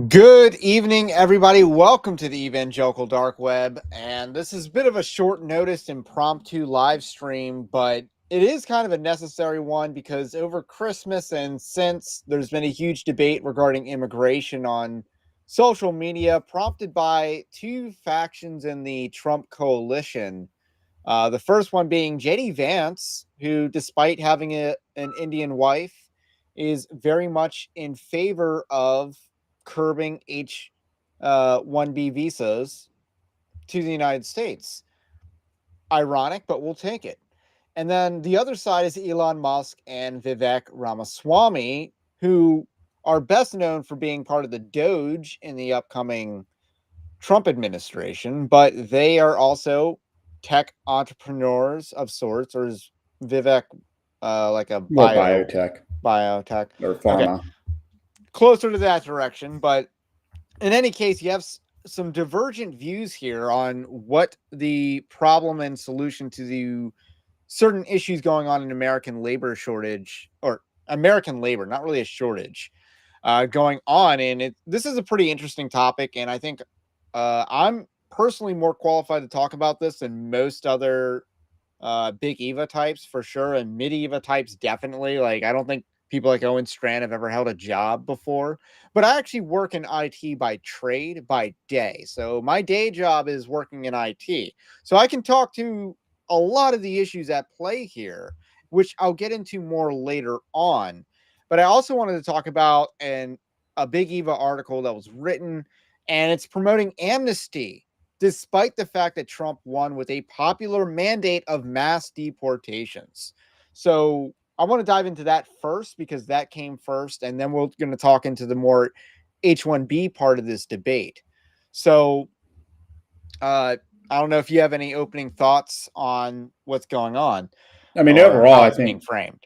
Good evening, everybody. Welcome to the Evangelical Dark Web. And this is a bit of a short notice impromptu live stream, but it is kind of a necessary one because over Christmas and since there's been a huge debate regarding immigration on social media, prompted by two factions in the Trump coalition. The first one being JD Vance, who, despite having an Indian wife, is very much in favor of curbing H-1B visas to the United States. Ironic, but we'll take it. And then the other side is Elon Musk and Vivek Ramaswamy, who are best known for being part of the Doge in the upcoming Trump administration, but they are also tech entrepreneurs of sorts, or is Vivek like a More biotech biotech? or Okay, pharma. closer to that direction. But in any case, you have some divergent views here on what the problem and solution to the certain issues going on in American labor shortage, or American labor, not really a shortage, going on. And this is a pretty interesting topic. And I think I'm personally more qualified to talk about this than most other big Eva types for sure, and mid Eva types definitely. Like, I don't think people like Owen Strand have ever held a job before, but I actually work in IT by trade, by day. So my day job is working in IT. So I can talk to a lot of the issues at play here, which I'll get into more later on. But I also wanted to talk about a big Eva article that was written, and it's promoting amnesty despite the fact that Trump won with a popular mandate of mass deportations. So I want to dive into that first because that came first, and then we're going to talk into the more H-1B part of this debate. So I don't know if you have any opening thoughts on what's going on I mean, or overall, how I it's being think framed.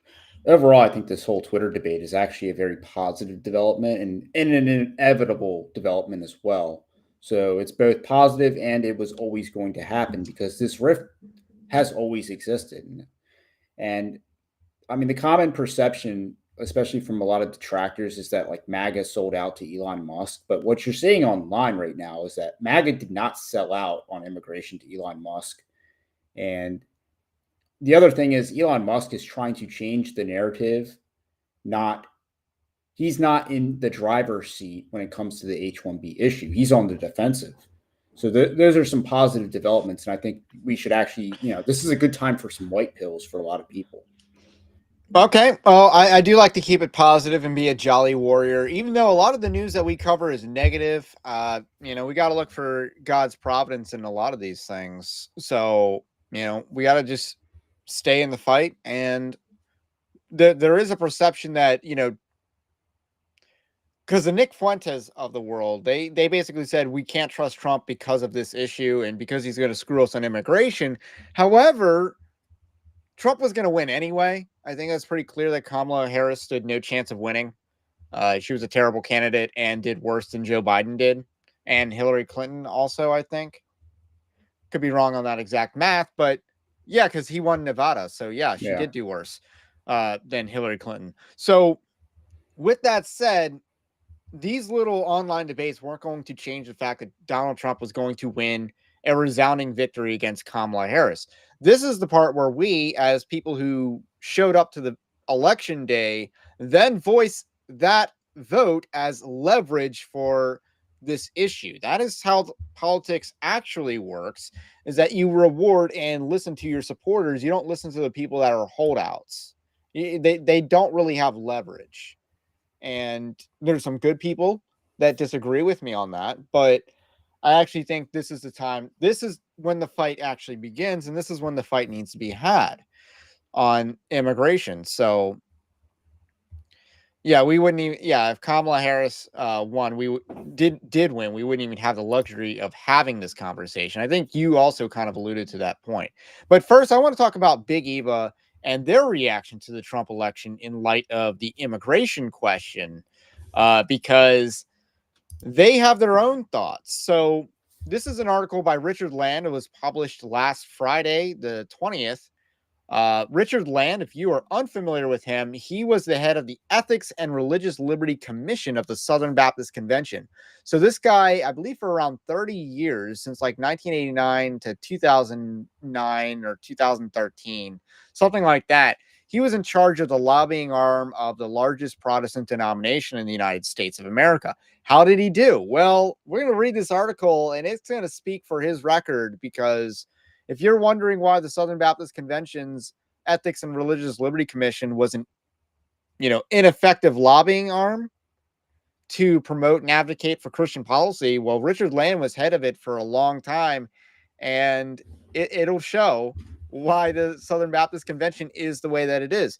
this whole Twitter debate is actually a very positive development and an inevitable development as well. So it's both positive and it was always going to happen because this rift has always existed. And I mean, the common perception, especially from a lot of detractors, is that like MAGA sold out to Elon Musk. But what you're seeing online right now is that MAGA did not sell out on immigration to Elon Musk. And the other thing is Elon Musk is trying to change the narrative. Not He's not in the driver's seat when it comes to the H-1B issue. He's on the defensive. So those are some positive developments, and I think we should actually, this is a good time for some white pills for a lot of people. Okay. Well, I do like to keep it positive and be a jolly warrior, even though a lot of the news that we cover is negative. We got to look for God's providence in a lot of these things. So, we got to just stay in the fight. And there is a perception that, because the Nick Fuentes of the world, they basically said we can't trust Trump because of this issue and because he's going to screw us on immigration. However, Trump was going to win anyway. I think that's pretty clear that Kamala Harris stood no chance of winning. She was a terrible candidate and did worse than Joe Biden did. And Hillary Clinton also, I think. Could be wrong on that exact math, but yeah, because he won Nevada. So yeah, she Yeah. did do worse than Hillary Clinton. So with that said, these little online debates weren't going to change the fact that Donald Trump was going to win a resounding victory against Kamala Harris. This is the part where we, as people who showed up to the election day, then voice that vote as leverage for this issue. That is how politics actually works, is that you reward and listen to your supporters. You don't listen to the people that are holdouts. They don't really have leverage. And there's some good people that disagree with me on that, but I actually think this is the time. This is when the fight actually begins, and this is when the fight needs to be had on immigration. So, yeah, we wouldn't even. Yeah, if Kamala Harris won, did win, we wouldn't even have the luxury of having this conversation. I think you also kind of alluded to that point. But first, I want to talk about Big Eva and their reaction to the Trump election in light of the immigration question, because they have their own thoughts. So this is an article by Richard Land. It was published last Friday, the 20th, Richard Land, if you are unfamiliar with him, he was the head of the Ethics and Religious Liberty Commission of the Southern Baptist Convention. So this guy, I believe for around 30 years, since like 1989 to 2009 or 2013, something like that, he was in charge of the lobbying arm of the largest Protestant denomination in the United States of America. How did he do? Well, we're going to read this article, and it's going to speak for his record, because if you're wondering why the Southern Baptist Convention's Ethics and Religious Liberty Commission was an, ineffective lobbying arm to promote and advocate for Christian policy, well, Richard Land was head of it for a long time, and it'll show why the Southern Baptist Convention is the way that it is.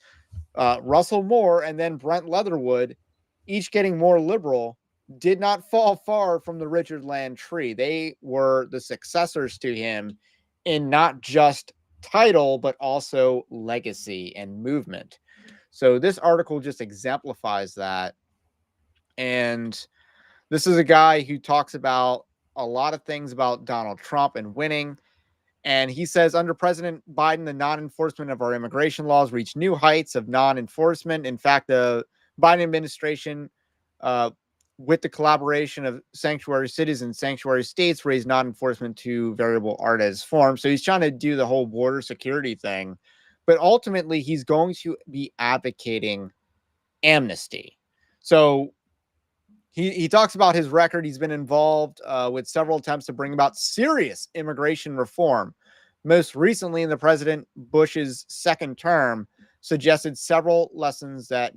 Russell Moore and then Brent Leatherwood, each getting more liberal, did not fall far from the Richard Land tree. They were the successors to him in not just title, but also legacy and movement. So this article just exemplifies that. And this is a guy who talks about a lot of things about Donald Trump and winning. And he says, under President Biden, the non-enforcement of our immigration laws reached new heights of non-enforcement. In fact, the Biden administration, with the collaboration of sanctuary cities and sanctuary states, raised non-enforcement to variable artes form. So he's trying to do the whole border security thing. But ultimately, he's going to be advocating amnesty. So he talks about his record. He's been involved with several attempts to bring about serious immigration reform. Most recently, in the President Bush's second term, suggested several lessons that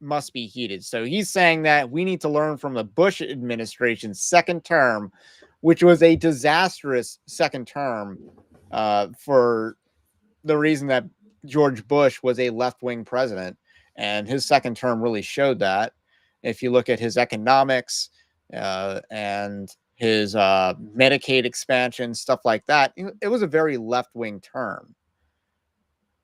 must be heeded. So he's saying that we need to learn from the Bush administration's second term, which was a disastrous second term for the reason that George Bush was a left-wing president, and his second term really showed that. If you look at his economics and his Medicaid expansion, stuff like that, it was a very left-wing term.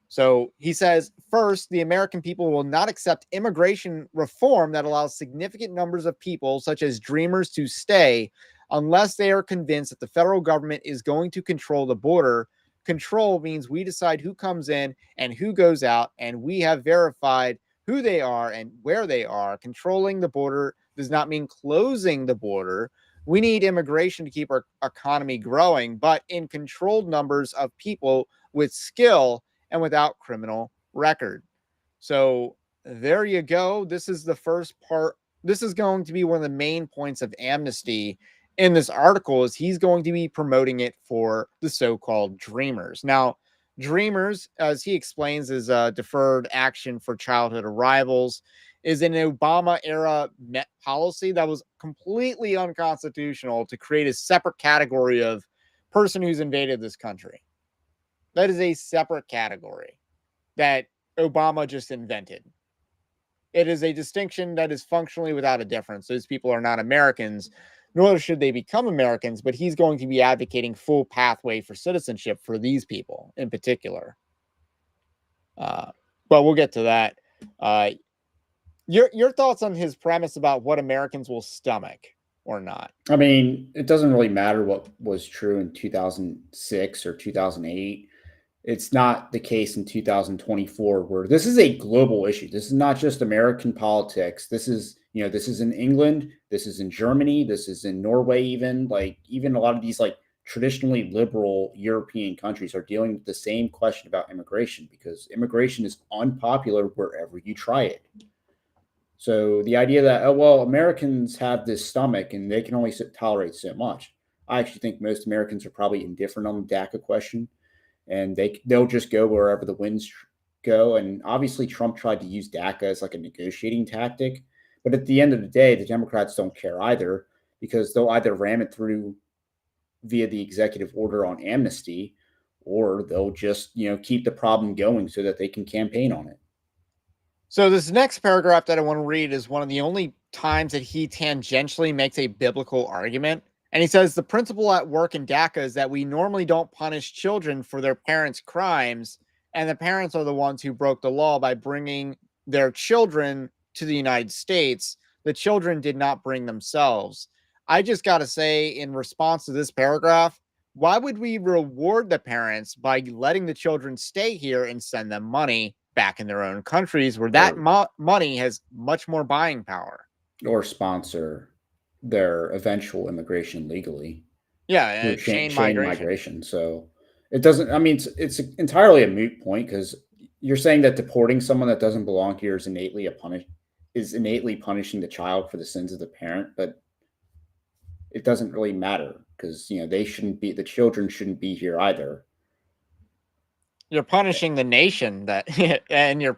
So he says, first, the American people will not accept immigration reform that allows significant numbers of people, such as dreamers, to stay unless they are convinced that the federal government is going to control the border. Control means we decide who comes in and who goes out, and we have verified who they are and where they are. Controlling the border does not mean closing the border. We need immigration to keep our economy growing, but in controlled numbers of people with skill and without criminal record. So there you go. This is the first part. This is going to be one of the main points of amnesty in this article, is he's going to be promoting it for the so-called dreamers. Now, dreamers, as he explains, is a deferred action for childhood arrivals, is an Obama era policy that was completely unconstitutional to create a separate category of person who's invaded this country. That is a separate category that Obama just invented. It is a distinction that is functionally without a difference. Those people are not Americans, nor should they become Americans, but he's going to be advocating full pathway for citizenship for these people in particular. But we'll get to that. Your thoughts on his premise about what Americans will stomach or not? I mean, it doesn't really matter what was true in 2006 or 2008. It's not the case in 2024, where this is a global issue. This is not just American politics. This is in England, this is in Germany, this is in Norway, even a lot of these traditionally liberal European countries are dealing with the same question about immigration, because immigration is unpopular wherever you try it. So the idea that, oh, well, Americans have this stomach and they can only tolerate so much. I actually think most Americans are probably indifferent on the DACA question, and they'll just go wherever the winds go. And obviously Trump tried to use DACA as a negotiating tactic. But at the end of the day, the Democrats don't care either, because they'll either ram it through via the executive order on amnesty, or they'll just, keep the problem going so that they can campaign on it. So this next paragraph that I want to read is one of the only times that he tangentially makes a biblical argument. And he says the principle at work in DACA is that we normally don't punish children for their parents' crimes, and the parents are the ones who broke the law by bringing their children to the United States. The children did not bring themselves. I just got to say, in response to this paragraph, why would we reward the parents by letting the children stay here and send them money back in their own countries where that money has much more buying power? Or sponsor their eventual immigration legally Yeah, through chain chain migration. migration. So it doesn't. I mean, it's entirely a moot point because you're saying that deporting someone that doesn't belong here is innately punishing the child for the sins of the parent, but it doesn't really matter because they shouldn't be the children shouldn't be here either. You're punishing the nation that, and you're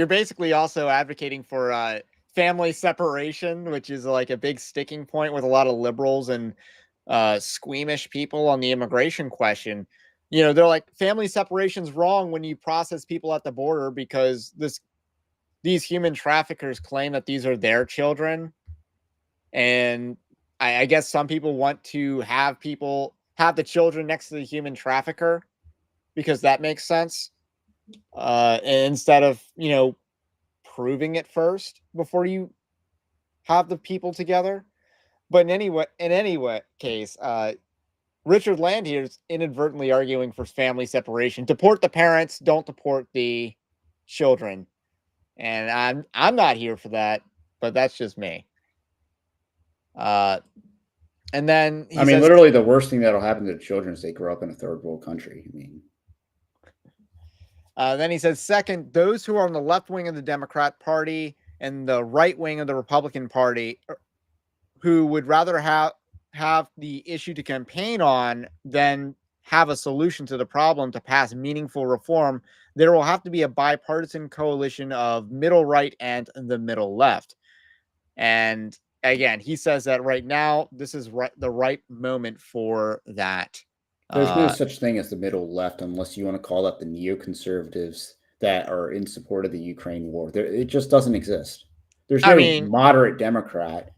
basically also advocating for family separation, which is like a big sticking point with a lot of liberals and squeamish people on the immigration question. They're like, family separation's wrong when you process people at the border because these human traffickers claim that these are their children. And I guess some people want to have the children next to the human trafficker because that makes sense. Instead of, proving it first before you have the people together. But in any case, Richard Land here is inadvertently arguing for family separation. Deport the parents, don't deport the children. And I'm not here for that, but that's just me. And then he says, literally, the worst thing that'll happen to the children is they grow up in a third world country. then he says, second, those who are on the left wing of the Democrat Party and the right wing of the Republican Party, who would rather have the issue to campaign on than have a solution to the problem to pass meaningful reform, there will have to be a bipartisan coalition of middle right and the middle left. And again, he says that right now, this is the right moment for that. There's no such thing as the middle left unless you want to call that the neoconservatives that are in support of the Ukraine war. It just doesn't exist. There's no moderate Democrat.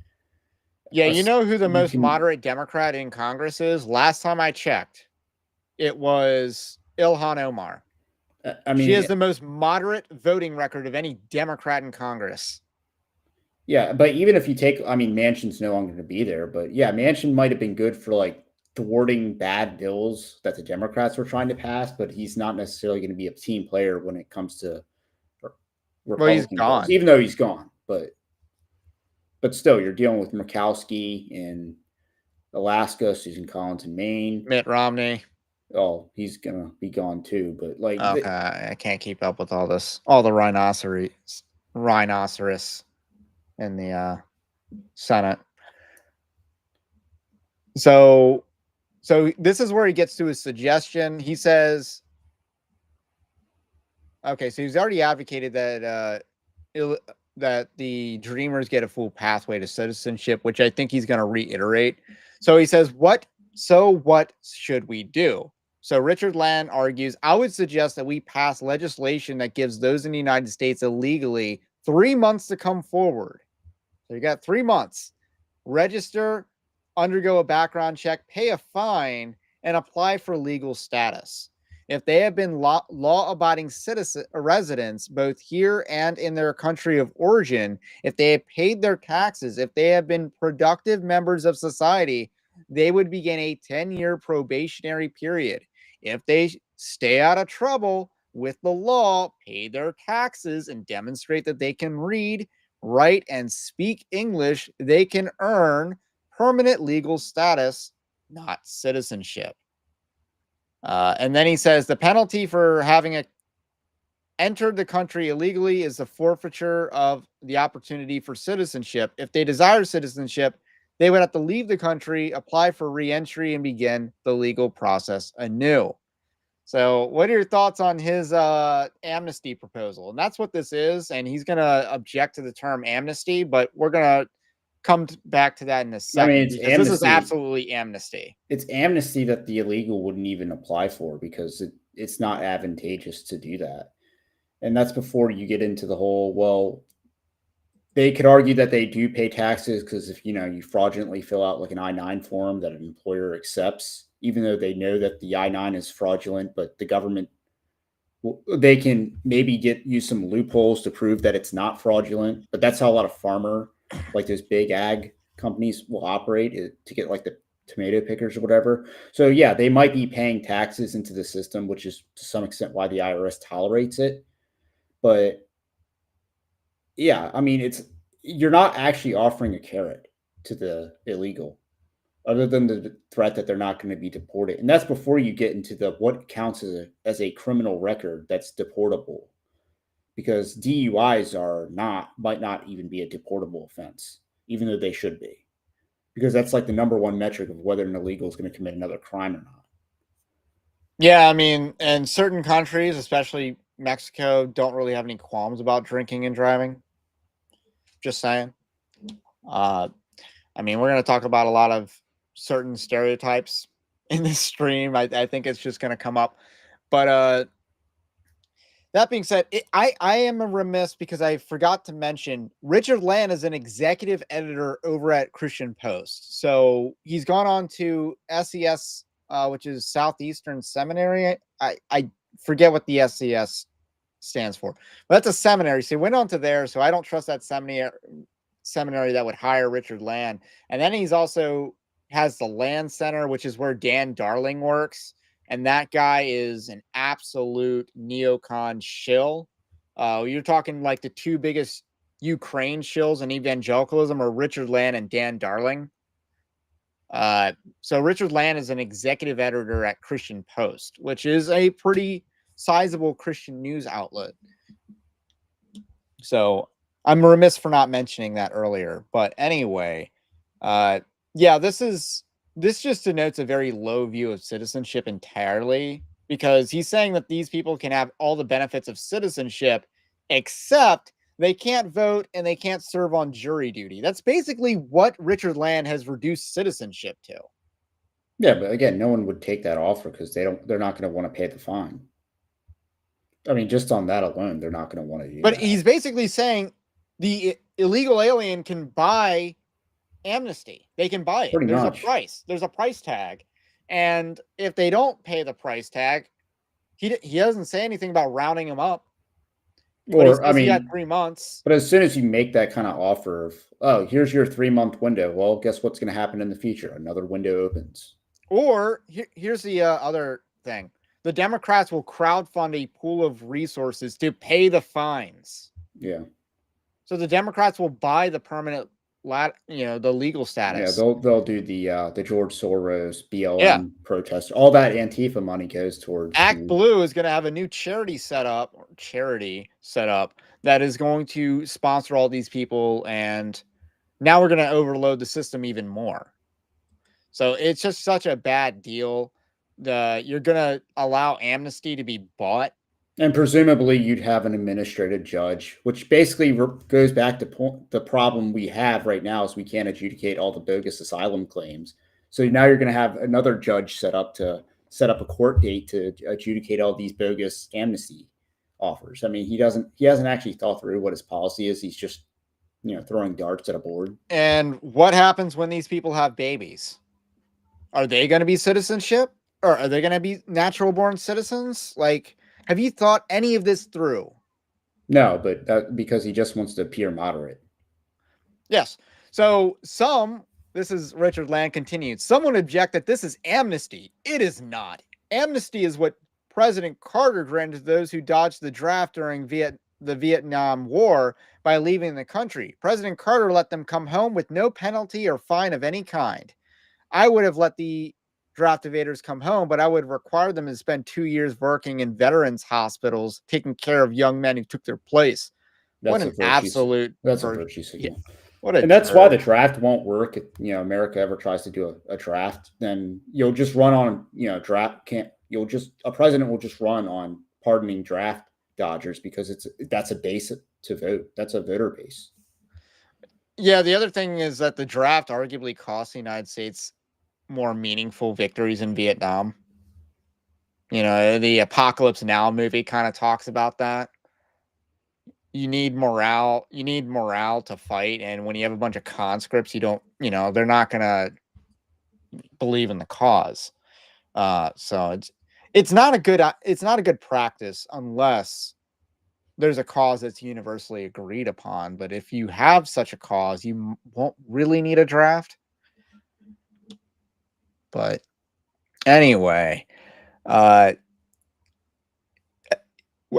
Yeah, you know who the most moderate Democrat in Congress is? Last time I checked, it was Ilhan Omar. She has the most moderate voting record of any Democrat in Congress. Yeah, but even if you take, Manchin's no longer going to be there, but yeah, Manchin might have been good for like thwarting bad bills that the Democrats were trying to pass, but he's not necessarily going to be a team player when it comes to Republican bills, even though he's gone. But still, you're dealing with Murkowski in Alaska, Susan Collins in Maine, Mitt Romney. Oh, he's gonna be gone too. But like, okay, I can't keep up with all the rhinoceros in the Senate. So this is where he gets to his suggestion. He says, okay, so he's already advocated that that the Dreamers get a full pathway to citizenship, which I think he's going to reiterate. So he says, what should we do? So Richard Land argues, I would suggest that we pass legislation that gives those in the United States illegally 3 months to come forward. So you got 3 months. Register, undergo a background check, pay a fine, and apply for legal status. If they have been law-abiding residents, both here and in their country of origin, if they have paid their taxes, if they have been productive members of society, they would begin a 10-year probationary period. If they stay out of trouble with the law, pay their taxes, and demonstrate that they can read, write, and speak English, they can earn permanent legal status, not citizenship. And then he says the penalty for having entered the country illegally is the forfeiture of the opportunity for citizenship. If they desire citizenship, they would have to leave the country, apply for re-entry, and begin the legal process anew. So what are your thoughts on his amnesty proposal? And that's what this is. And he's going to object to the term amnesty, but we're going to come back to that in a second. Because this is absolutely amnesty. It's amnesty that the illegal wouldn't even apply for because it's not advantageous to do that. And that's before you get into the whole, well, they could argue that they do pay taxes because if, you fraudulently fill out like an I-9 form that an employer accepts, even though they know that the I-9 is fraudulent, but the government, they can maybe use some loopholes to prove that it's not fraudulent. But that's how a lot of like those big ag companies will operate to get like the tomato pickers or whatever. So yeah, they might be paying taxes into the system, which is to some extent why the IRS tolerates it. But yeah, I mean, it's you're not actually offering a carrot to the illegal, other than the threat that they're not going to be deported, and that's before you get into the what counts as a criminal record that's deportable, because DUIs are not might not even be a deportable offense, even though they should be, because that's like the number one metric of whether an illegal is going to commit another crime or not. Yeah, I mean, and certain countries, especially Mexico, don't really have any qualms about drinking and driving. Just saying. Uh, I mean, we're going to talk about a lot of certain stereotypes in this stream. I think it's just going to come up. But that being said, I am a remiss because I forgot to mention Richard Land is an executive editor over at Christian Post. So he's gone on to SES, which is Southeastern Seminary. I forget what the SES stands for, but that's a seminary. So he went on to there. So I don't trust that seminary that would hire Richard Land. And then he's also has the Land Center, which is where Dan Darling works. And that guy is an absolute neocon shill. You're talking like the two biggest Ukraine shills in evangelicalism are Richard Land and Dan Darling. So Richard Land is an executive editor at Christian Post, which is a pretty sizable Christian news outlet. So I'm remiss for not mentioning that earlier. But anyway, yeah, this just denotes a very low view of citizenship entirely, because he's saying that these people can have all the benefits of citizenship, except they can't vote and they can't serve on jury duty. That's basically what Richard Land has reduced citizenship to. Yeah, but again, no one would take that offer because they're not going to want to pay the fine. I mean, just on that alone, they're not going to want to do But that. he's basically saying the illegal alien can buy amnesty. They can buy it. Pretty There's much. a price. There's a price tag. And if they don't pay the price tag, he doesn't say anything about rounding them up. But he Or, I says he got mean, 3 months. but as soon as you make that kind of offer of, oh, here's your 3-month window, well, guess what's going to happen in the future? Another window opens. Or here's the other thing. The Democrats will crowdfund a pool of resources to pay the fines. Yeah. So the Democrats will buy the permanent, the legal status. Yeah, they'll do the George Soros Yeah. BLM protest. All that Antifa money goes towards Act Blue is going to have a new charity set up that is going to sponsor all these people, and now we're going to overload the system even more. So it's just such a bad deal. You're going to allow amnesty to be bought. And presumably you'd have an administrative judge, which basically goes back to the problem we have right now is we can't adjudicate all the bogus asylum claims. So now you're going to have another judge set up a court date to adjudicate all these bogus amnesty offers. I mean, he hasn't actually thought through what his policy is. He's just, throwing darts at a board. And what happens when these people have babies? Are they going to be citizenship, or are they going to be natural born citizens? Like, have you thought any of this through? No, but because he just wants to appear moderate. Yes. So this is Richard Land continued. Someone object that this is amnesty. It is not. Amnesty is what President Carter granted those who dodged the draft during the Vietnam War by leaving the country. President Carter let them come home with no penalty or fine of any kind. I would have let the draft evaders come home, but I would require them to spend 2 years working in veterans hospitals, taking care of young men who took their place. What an absolute That's a virtue signal. Yeah, what a and that's why the draft won't work. If America ever tries to do a draft, then you'll just run on draft can't. A president will just run on pardoning draft dodgers because that's a base to vote. That's a voter base. Yeah, the other thing is that the draft arguably cost the United States more meaningful victories in Vietnam. The Apocalypse Now movie kind of talks about that. You need morale to fight, and when you have a bunch of conscripts, they're not gonna believe in the cause. So it's not a good practice unless there's a cause that's universally agreed upon. But if you have such a cause, you won't really need a draft. But anyway, uh,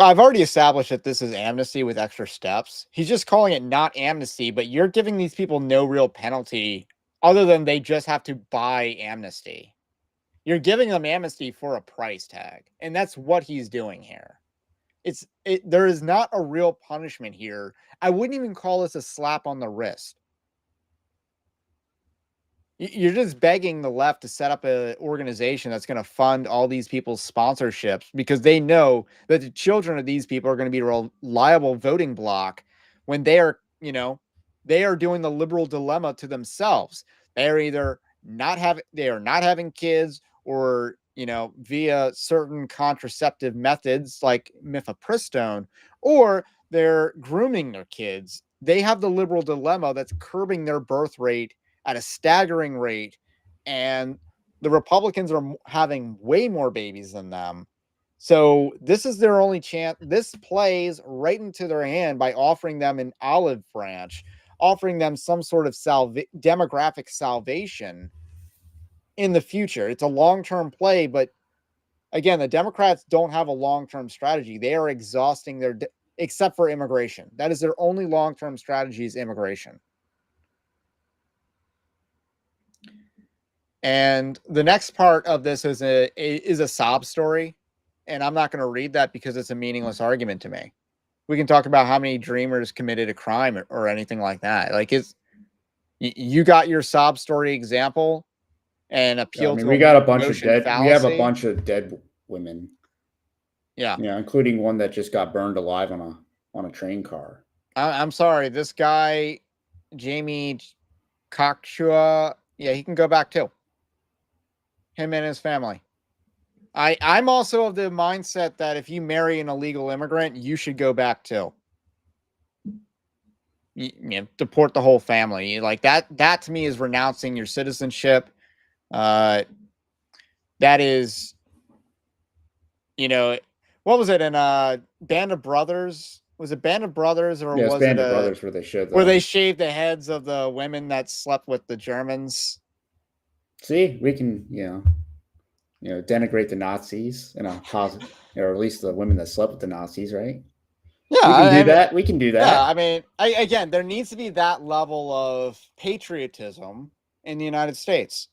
I've already established that this is amnesty with extra steps. He's just calling it not amnesty, but you're giving these people no real penalty other than they just have to buy amnesty. You're giving them amnesty for a price tag, and that's what he's doing here. There is not a real punishment here. I wouldn't even call this a slap on the wrist. You're just begging the left to set up an organization that's going to fund all these people's sponsorships because they know that the children of these people are going to be a reliable voting bloc when they are, they are doing the liberal dilemma to themselves. They are not having kids, or via certain contraceptive methods like mifepristone, or they're grooming their kids. They have the liberal dilemma that's curbing their birth rate at a staggering rate, and the Republicans are having way more babies than them. So this is their only chance. This plays right into their hand by offering them an olive branch, offering them some sort of demographic salvation in the future. It's a long-term play, but again, the Democrats don't have a long-term strategy. They are exhausting except for immigration. That is their only long-term strategy, is immigration. And the next part of this is a sob story, and I'm not going to read that because it's a meaningless argument to me. We can talk about how many dreamers committed a crime or anything like that. Like, you got your sob story example and appeal to we got a bunch of motion dead. fallacy. We have a bunch of dead women. Yeah, including one that just got burned alive on a train car. I'm sorry, this guy, Jamie Cockshua, yeah, he can go back too. Him and his family. I'm also of the mindset that if you marry an illegal immigrant, you should go back too. Deport the whole family. Like that to me is renouncing your citizenship. That is, what was it in Band of Brothers? Was it Band of Brothers, or was Band it of Brothers where they shaved the heads of the women that slept with the Germans? See, we can denigrate the Nazis in a positive, or at least the women that slept with the Nazis, right? Yeah, we can do that. We can do that. Yeah, I mean, again, there needs to be that level of patriotism in the United States.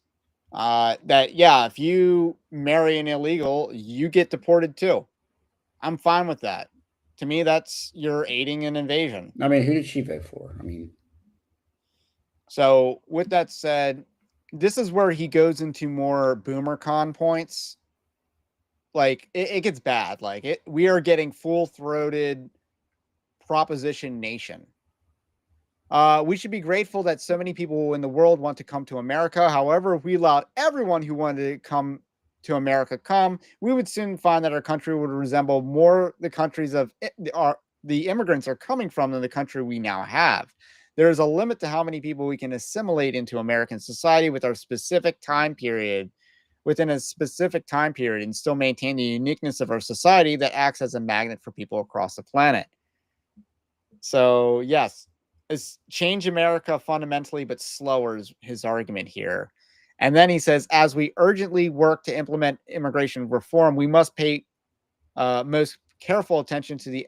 If you marry an illegal, you get deported too. I'm fine with that. To me, that's you're aiding an invasion. I mean, who did she vote for? So with that said, this is where he goes into more boomer con points. Like it gets bad. Like we are getting full-throated proposition nation. We should be grateful that so many people in the world want to come to America. However, if we allowed everyone who wanted to come to America come, we would soon find that our country would resemble more the countries the immigrants are coming from than the country we now have. There is a limit to how many people we can assimilate into American society within a specific time period, and still maintain the uniqueness of our society that acts as a magnet for people across the planet. So, yes, it's change America fundamentally, but slower is his argument here. And then he says, as we urgently work to implement immigration reform, we must pay most careful attention to the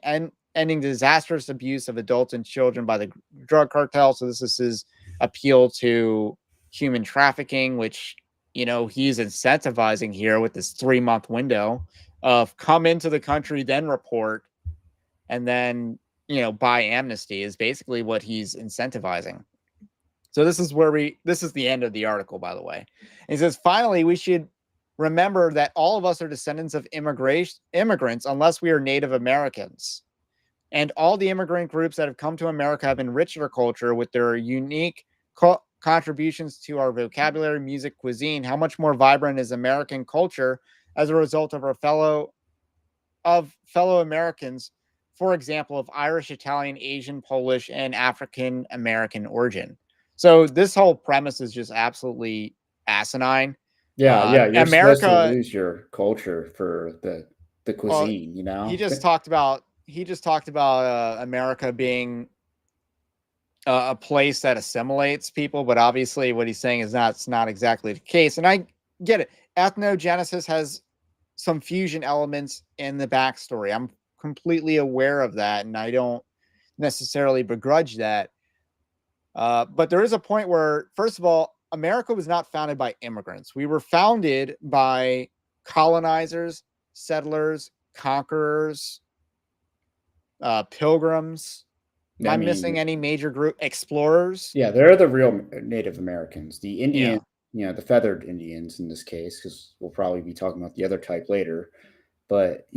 ending disastrous abuse of adults and children by the drug cartel. So this is his appeal to human trafficking, which, he's incentivizing here with this 3-month window of come into the country, then report, and then, buy amnesty is basically what he's incentivizing. So this is the end of the article, by the way. He says, finally, we should remember that all of us are descendants of immigrants unless we are Native Americans. And all the immigrant groups that have come to America have enriched our culture with their unique contributions to our vocabulary, music, cuisine. How much more vibrant is American culture as a result of our fellow Americans, for example, of Irish, Italian, Asian, Polish, and African American origin. So this whole premise is just absolutely asinine. Yeah, you're America, supposed to lose your culture for the cuisine. He just talked about America being a place that assimilates people, but obviously what he's saying is it's not exactly the case. And get it. Ethnogenesis has some fusion elements in the backstory. I'm completely aware of that, and I don't necessarily begrudge that. But there is a point where, first of all, America was not founded by immigrants. We were founded by colonizers, settlers, conquerors, pilgrims. Am I missing any major group? Explorers? Yeah, they're the real Native Americans. The Yeah. Indian, the feathered Indians in this case, because we'll probably be talking about the other type later. But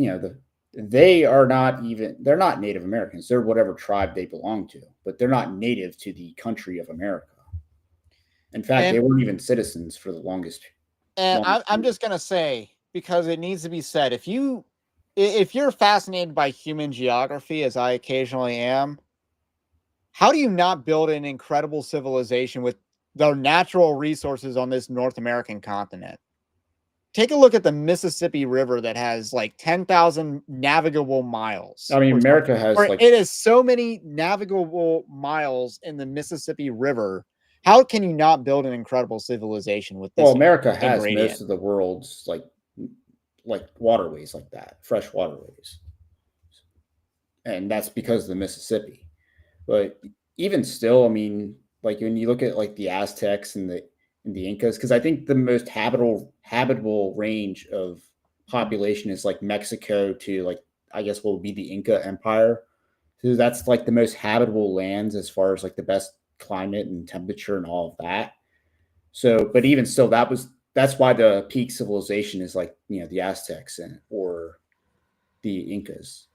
they're not Native Americans. They're whatever tribe they belong to, but they're not native to the country of America. In fact, And they weren't even citizens for the longest I'm period. just gonna say, because it needs to be said, if you're fascinated by human geography, as I occasionally am, how do you not build an incredible civilization with the natural resources on this North American continent? Take a look at the Mississippi River that has like 10,000 navigable miles I mean, or something. America has Or like it is so many navigable miles in the Mississippi River. How can you not build an incredible civilization with well, this America has ingredient? most of the world's like waterways like that, fresh waterways, and that's because of the Mississippi. But even still, I mean, like when you look at like the Aztecs and the Incas, because I think the most habitable range of population is like Mexico to like I guess what would be the Inca Empire. So that's like the most habitable lands as far as like the best climate and temperature and all of that. So, but even still, that's why the peak civilization is like the Aztecs and or the Incas.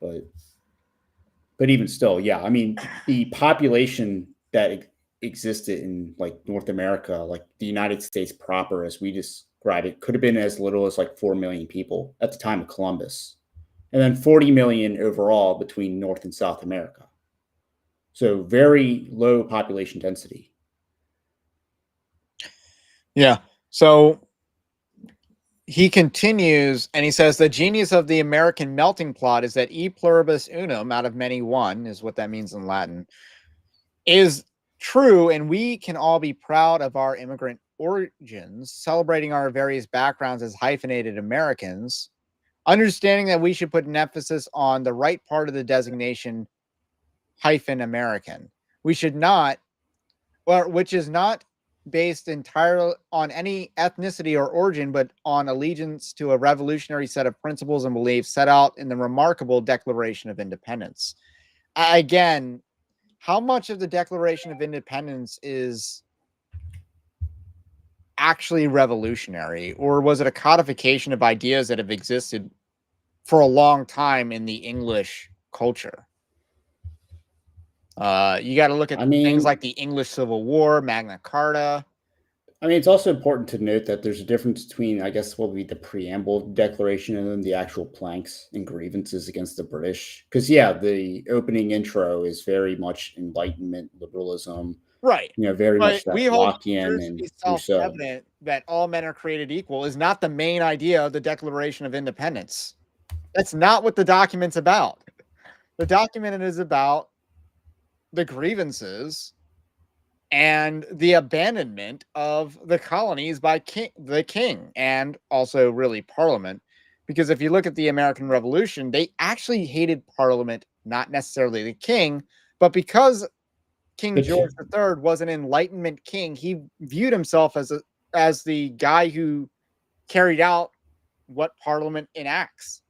But even still, yeah, I mean, the population that existed in like North America, like the United States proper, as we describe it, could have been as little as like 4 million people at the time of Columbus, and then 40 million overall between North and South America. So very low population density. Yeah. So he continues and he says the genius of the American melting plot is that e pluribus unum, out of many one, is what that means in Latin, is true, and we can all be proud of our immigrant origins, celebrating our various backgrounds as hyphenated Americans, understanding that we should put an emphasis on the right part of the designation hyphen American. We should not, which is not based entirely on any ethnicity or origin, but on allegiance to a revolutionary set of principles and beliefs set out in the remarkable Declaration of Independence. Again, how much of the Declaration of Independence is actually revolutionary, or was it a codification of ideas that have existed for a long time in the English culture? You got to look at I things mean, like the English Civil War, Magna Carta. it's also important to note that there's a difference between, I guess, what would be the preamble declaration and then the actual planks and grievances against the British. Because, yeah, the opening intro is very much Enlightenment liberalism, Right. very But much that we hold the Lockean truth to and be Rousseau. self-evident that all men are created equal is not the main idea of the Declaration of Independence. That's not what the document's about. The document is about the grievances and the abandonment of the colonies by the king and also really Parliament. Because if you look at the American Revolution, they actually hated Parliament, not necessarily the king, but because King The George ch- III was an Enlightenment king, he viewed himself as the guy who carried out what Parliament enacts.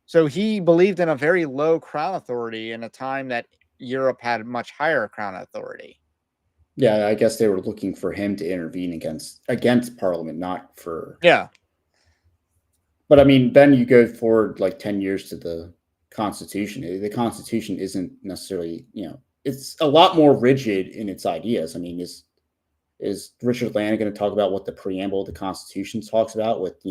So he believed in a very low crown authority in a time that Europe had much higher crown authority. yeah, I guess they were looking for him to intervene against Parliament, not for. Yeah. But I mean, then you go forward like 10 years to the Constitution. The Constitution isn't necessarily, it's a lot more rigid in its ideas. I mean, is Richard Land going to talk about what the preamble of the Constitution talks about with,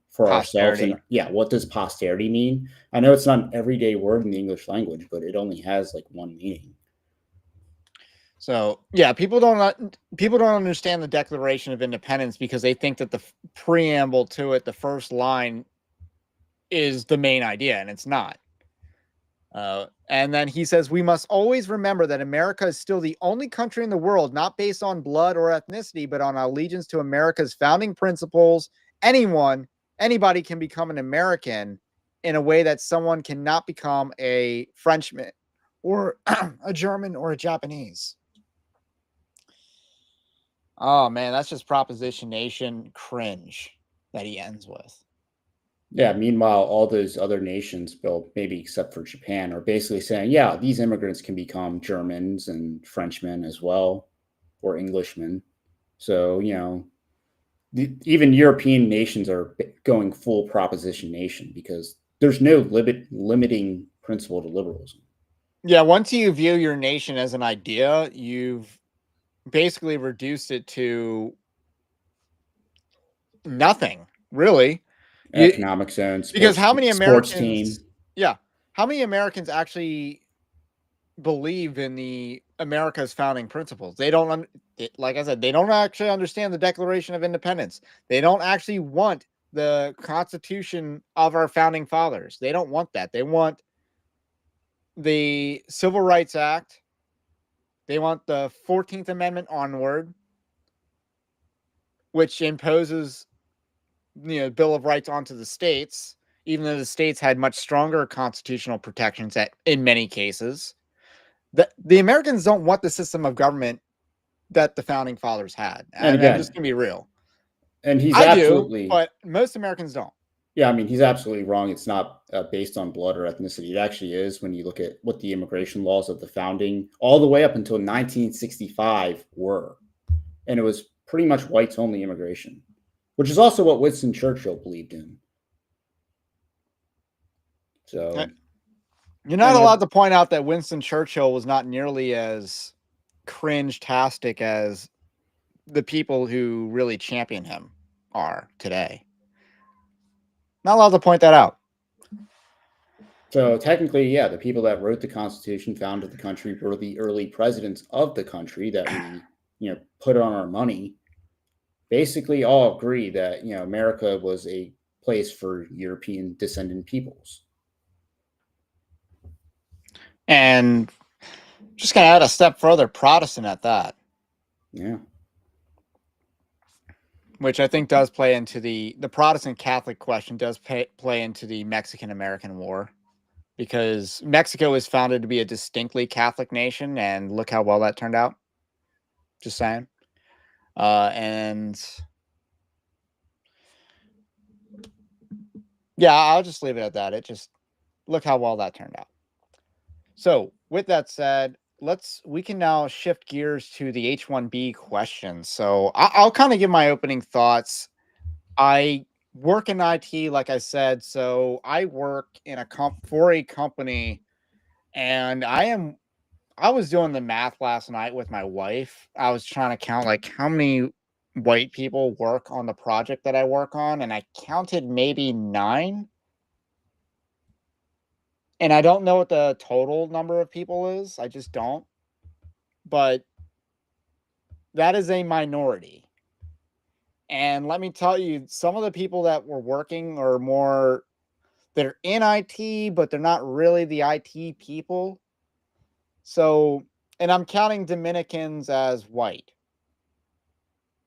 for ourselves? And Posterity. yeah, what does posterity mean? I know it's not an everyday word in the English language, but it only has like one meaning. So yeah, people don't understand the Declaration of Independence because they think that the preamble to it, the first line, is the main idea, and it's not. And then he says, we must always remember that America is still the only country in the world not based on blood or ethnicity, but on allegiance to America's founding principles. Anybody can become an American in a way that someone cannot become a Frenchman or a German or a Japanese. Oh man, that's just Proposition Nation cringe that he ends with. Yeah, meanwhile, all those other nations, well, maybe except for Japan, are basically saying, yeah, these immigrants can become Germans and Frenchmen as well, or Englishmen. So, even European nations are going full proposition nation because there's no limiting principle to liberalism. Yeah, once you view your nation as an idea, you've basically reduced it to nothing, really. Economic zone, Because how many sports Americans, team. yeah, how many Americans actually believe in the America's founding principles? They don't, like I said, they don't actually understand the Declaration of Independence. They don't actually want the Constitution of our founding fathers. They don't want that. They want the Civil Rights Act. They want the 14th Amendment onward, which imposes, Bill of Rights onto the states, even though the states had much stronger constitutional protections in many cases. The Americans don't want the system of government that the founding fathers had. And I'm just again, going to be real. and he's I do, absolutely, but most Americans don't. yeah, I mean, he's absolutely wrong. It's not based on blood or ethnicity. It actually is when you look at what the immigration laws of the founding, all the way up until 1965 were. And it was pretty much whites only immigration, which is also what Winston Churchill believed in. So, You're not allowed to point out that Winston Churchill was not nearly as cringe-tastic as the people who really champion him are today. Not allowed to point that out. So technically, yeah, the people that wrote the Constitution, founded the country, were the early presidents of the country that we, put on our money. Basically, all agree that America was a place for European descendant peoples. And just gonna add a step further, Protestant at that. Yeah. Which I think does play into the Protestant Catholic question does play into the Mexican-American War, because Mexico is founded to be a distinctly Catholic nation, and look how well that turned out. Just saying. And yeah, I'll just leave it at that. It just look how well that turned out. So with that said, we can now shift gears to the H-1B question. So I'll kind of give my opening thoughts. I work in IT, like I said, so I work in for a company, and I was doing the math last night with my wife. I was trying to count like how many white people work on the project that I work on, and I counted maybe 9. And I don't know what the total number of people is. I just don't. But that is a minority. And let me tell you, some of the people that were working are more, they're in IT, but they're not really the IT people. So, and I'm counting Dominicans as white.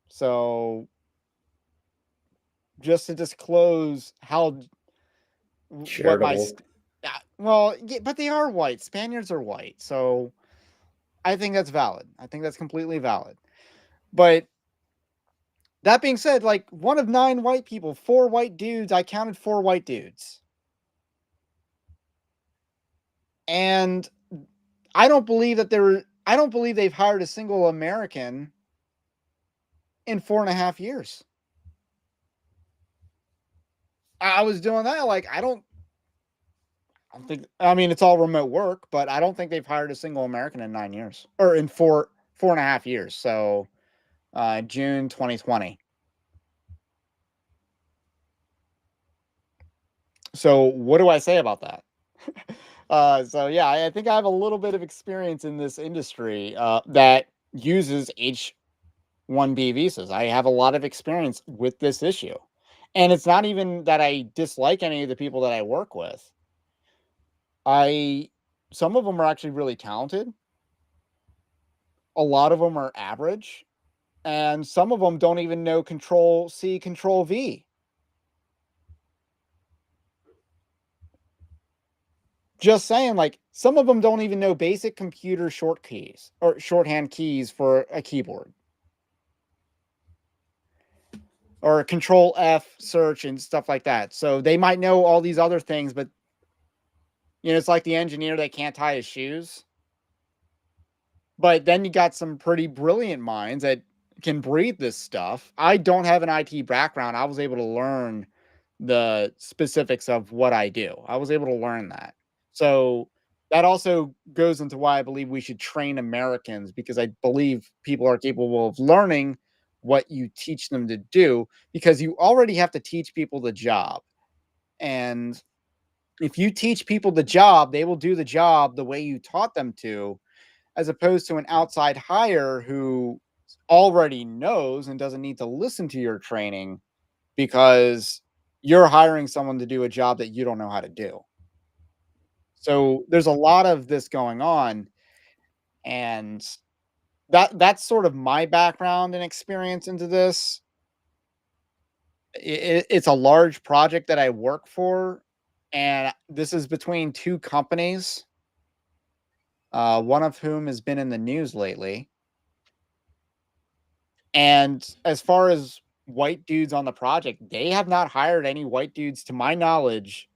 So, just to disclose how, what my, Charitable. well, yeah, but they are white. Spaniards are white. So, I think that's valid. I think that's completely valid. But that being said, like 1 of 9 white people, 4 white dudes, I counted 4 white dudes. And I don't believe they've hired a single American in 4.5 years. I was doing that. Like, I don't think, I mean, it's all remote work, but I don't think they've hired a single American in 9 years, or in 4.5 years. So, June 2020. So what do I say about that? So yeah, I think I have a little bit of experience in this industry that uses H-1B visas. I have a lot of experience with this issue. And it's not even that I dislike any of the people that I work with. I some of them are actually really talented. A lot of them are average, and some of them don't even know Control C, Control V. Just saying, like, some of them don't even know basic computer short keys or shorthand keys for a keyboard or Control F search and stuff like that. So they might know all these other things, but it's like the engineer that can't tie his shoes. But then you got some pretty brilliant minds that can breathe this stuff. I don't have an IT background. I was able to learn the specifics of what I do. I was able to learn that. So that also goes into why I believe we should train Americans, because I believe people are capable of learning what you teach them to do, because you already have to teach people the job. And if you teach people the job, they will do the job the way you taught them to, as opposed to an outside hire who already knows and doesn't need to listen to your training because you're hiring someone to do a job that you don't know how to do. So there's a lot of this going on, and that's sort of my background and experience into this. It's a large project that I work for, and this is between two companies, one of whom has been in the news lately. And as far as white dudes on the project, they have not hired any white dudes to my knowledge,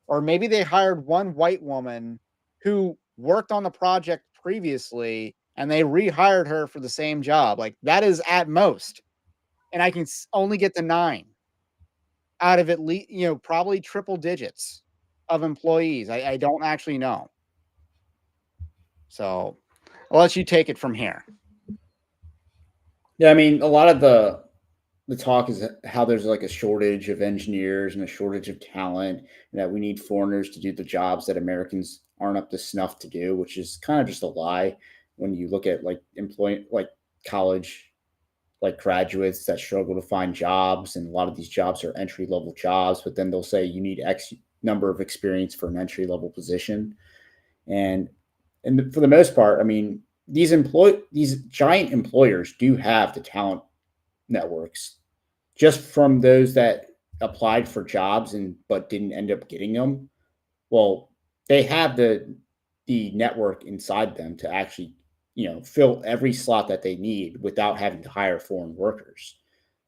or maybe they hired one white woman who worked on the project previously and they rehired her for the same job. Like, that is at most. And I can only get to 9 out of at least, probably triple digits of employees. I don't actually know. So I'll let you take it from here. Yeah, I mean, a lot of the talk is how there's like a shortage of engineers and a shortage of talent, and that we need foreigners to do the jobs that Americans aren't up to snuff to do, which is kind of just a lie when you look at like college like graduates that struggle to find jobs, and a lot of these jobs are entry level jobs, but then they'll say you need X number of experience for an entry level position. And for the most part, I mean, these giant employers do have the talent networks, just from those that applied for jobs and but didn't end up getting them. Well, they have the network inside them to actually, fill every slot that they need without having to hire foreign workers.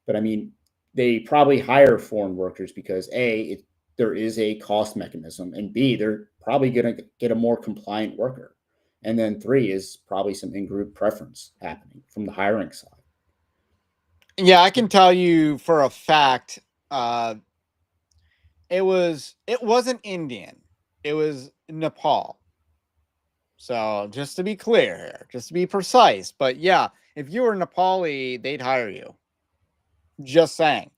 But I mean, they probably hire foreign workers because there is a cost mechanism, and B, they're probably going to get a more compliant worker. And then three is probably some in-group preference happening from the hiring side. Yeah, I can tell you for a fact, uh, it wasn't Indian. It was Nepal. So just to be clear here, just to be precise, but yeah, if you were Nepali, they'd hire you. Just saying.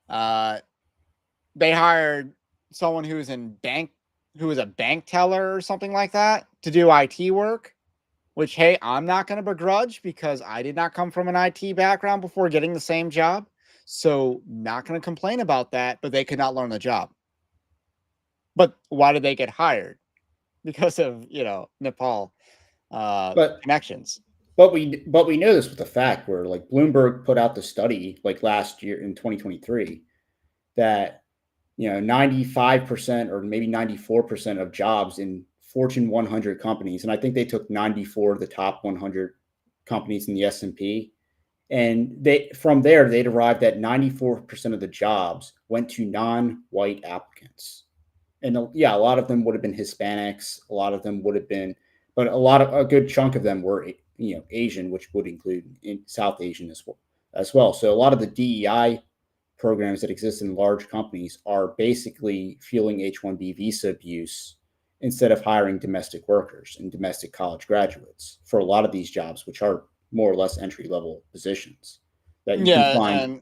Uh, they hired someone who was a bank teller or something like that to do IT work. Which, hey, I'm not going to begrudge, because I did not come from an IT background before getting the same job. So, not going to complain about that, but they could not learn the job. But why did they get hired? Because of, Nepal But connections. but we know this with a fact where like Bloomberg put out the study like last year in 2023 that 95% or maybe 94% of jobs in Fortune 100 companies, and I think they took 94 of the top 100 companies in the S&P, and they from there they derived that 94% of the jobs went to non-white applicants. And yeah, a lot of them would have been Hispanics, a lot of them would have been, but a good chunk of them were Asian, which would include in South Asian as well. So a lot of the DEI programs that exist in large companies are basically fueling H-1B visa abuse instead of hiring domestic workers and domestic college graduates for a lot of these jobs, which are more or less entry level positions that you can Yeah, find and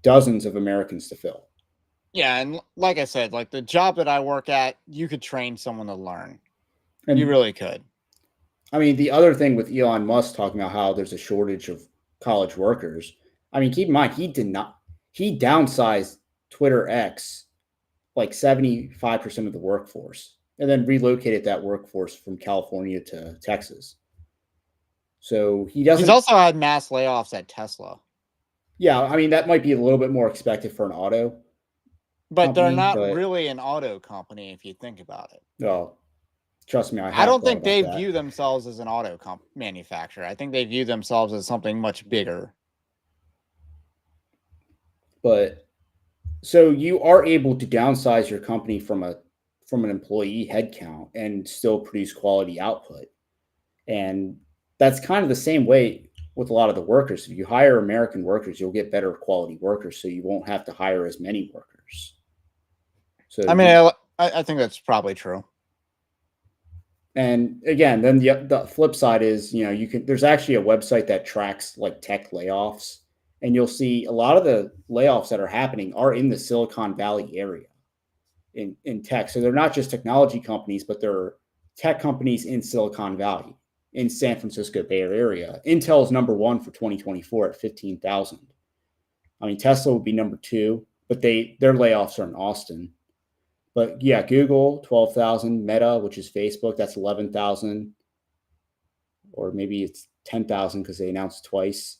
dozens of Americans to fill. yeah, and like I said, like the job that I work at, you could train someone to learn. You And really could. I mean, the other thing with Elon Musk talking about how there's a shortage of college workers. I mean, keep in mind he downsized Twitter X like 75% of the workforce. and then relocated that workforce from California to Texas. So he He's doesn't. also had mass layoffs at Tesla, Yeah, I mean that might be a little bit more expected for an auto but they're company, not but really an auto company if you think about it. well, trust me, I I have don't thought think about they that. view themselves as an auto manufacturer. I think they view themselves as something much bigger. But so you are able to downsize your company from an employee headcount and still produce quality output. And that's kind of the same way with a lot of the workers. If you hire American workers, you'll get better quality workers, so you won't have to hire as many workers. So I mean, you I think that's probably true. and again, then the flip side is, you can there's actually a website that tracks like tech layoffs, and you'll see a lot of the layoffs that are happening are in the Silicon Valley area in tech. So they're not just technology companies, but they're tech companies in Silicon Valley, in San Francisco Bay Area. Intel is number one for 2024 at 15,000. I mean, Tesla would be number two, but their layoffs are in Austin. But yeah, Google 12,000, Meta, which is Facebook, that's 11,000, or maybe it's 10,000 because they announced twice.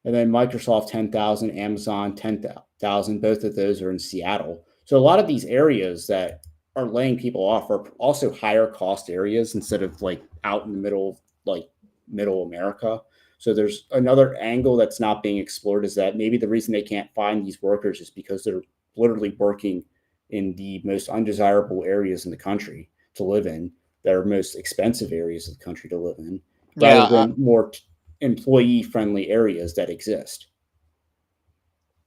And then Microsoft 10,000, Amazon 10,000. Both of those are in Seattle. So a lot of these areas that are laying people off are also higher cost areas instead of like out in the middle, like middle America. So there's another angle that's not being explored, is that maybe the reason they can't find these workers is because they're literally working in the most undesirable areas in the country to live in, that are most expensive areas of the country to live in, rather Yeah, than more employee friendly areas that exist.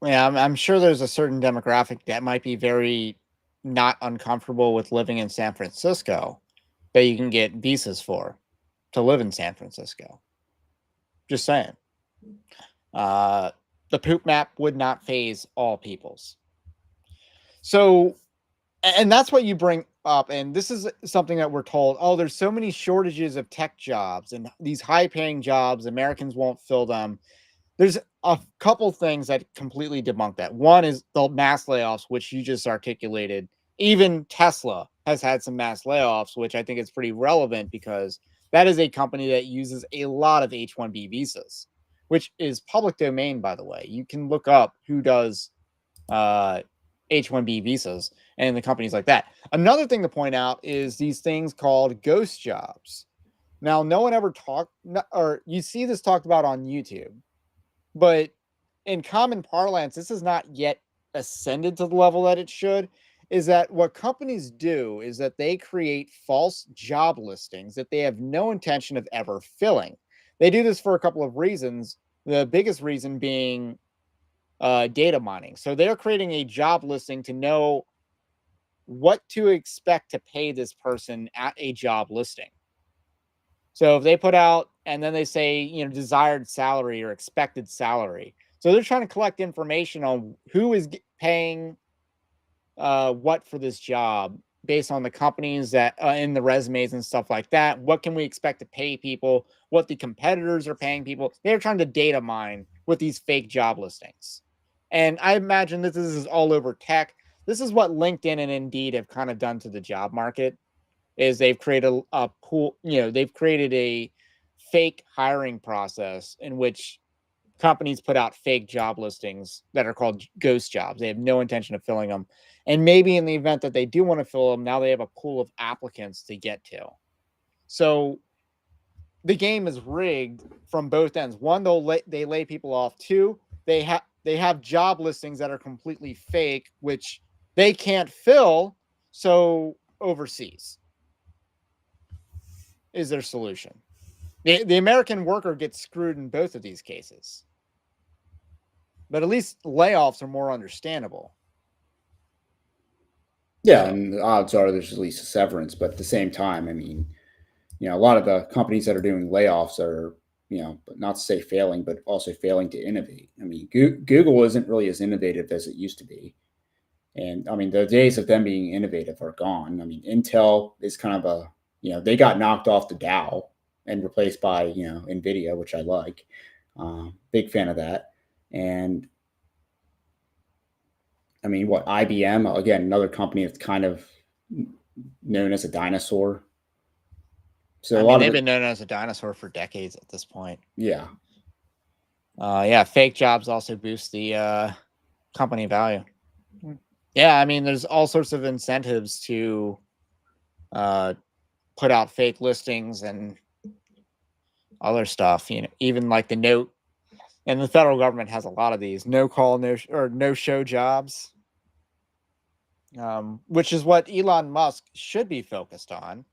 yeah. I'm sure there's a certain demographic that might be very not uncomfortable with living in San Francisco that you can get visas for to live in San Francisco. Just saying. Uh, the poop map would not phase all peoples. So, and that's what you bring up. And this is something that we're told, oh, there's so many shortages of tech jobs and these high paying jobs, Americans won't fill them. There's a couple things that completely debunk that. One is the mass layoffs, which you just articulated. Even Tesla has had some mass layoffs, which I think is pretty relevant because that is a company that uses a lot of H-1B visas, which is public domain, by the way. You can look up who does uh, H-1B visas and the companies like that. Another thing to point out is these things called ghost jobs. Now, no one ever talked, or you see this talked about on YouTube, but in common parlance, this has not yet ascended to the level that it should. Is that what companies do is that they create false job listings that they have no intention of ever filling. They do this for a couple of reasons. The biggest reason being data mining. So they're creating a job listing to know what to expect to pay this person at a job listing. So if they put out and then they say, desired salary or expected salary. So they're trying to collect information on who is paying what for this job based on the companies that in the resumes and stuff like that. What can we expect to pay people? What the competitors are paying people? They're trying to data mine with these fake job listings. And I imagine that this is all over tech. This is what LinkedIn and Indeed have kind of done to the job market is they've created a pool, they've created a fake hiring process in which companies put out fake job listings that are called ghost jobs. They have no intention of filling them. And maybe in the event that they do want to fill them, now they have a pool of applicants to get to. So the game is rigged from both ends. One, they lay people off. Two, they have job listings that are completely fake, which they can't fill. So overseas is their solution. The American worker gets screwed in both of these cases. But at least layoffs are more understandable. Yeah, So, and the odds are there's at least a severance, but at the same time, I mean, a lot of the companies that are doing layoffs are, not to say failing, but also failing to innovate. I mean, Google isn't really as innovative as it used to be. And I mean, the days of them being innovative are gone. I mean, Intel is kind of they got knocked off the Dow and replaced by, NVIDIA, which I like. Big fan of that. And I mean, what IBM, again, another company that's kind of known as a dinosaur. So I a mean, lot of they've it, been known as a dinosaur for decades at this point. yeah. Yeah, fake jobs also boost the company value. Yeah, I mean, there's all sorts of incentives to put out fake listings and other stuff. You know, even like the note, and the federal government has a lot of these no call, no show jobs, which is what Elon Musk should be focused on,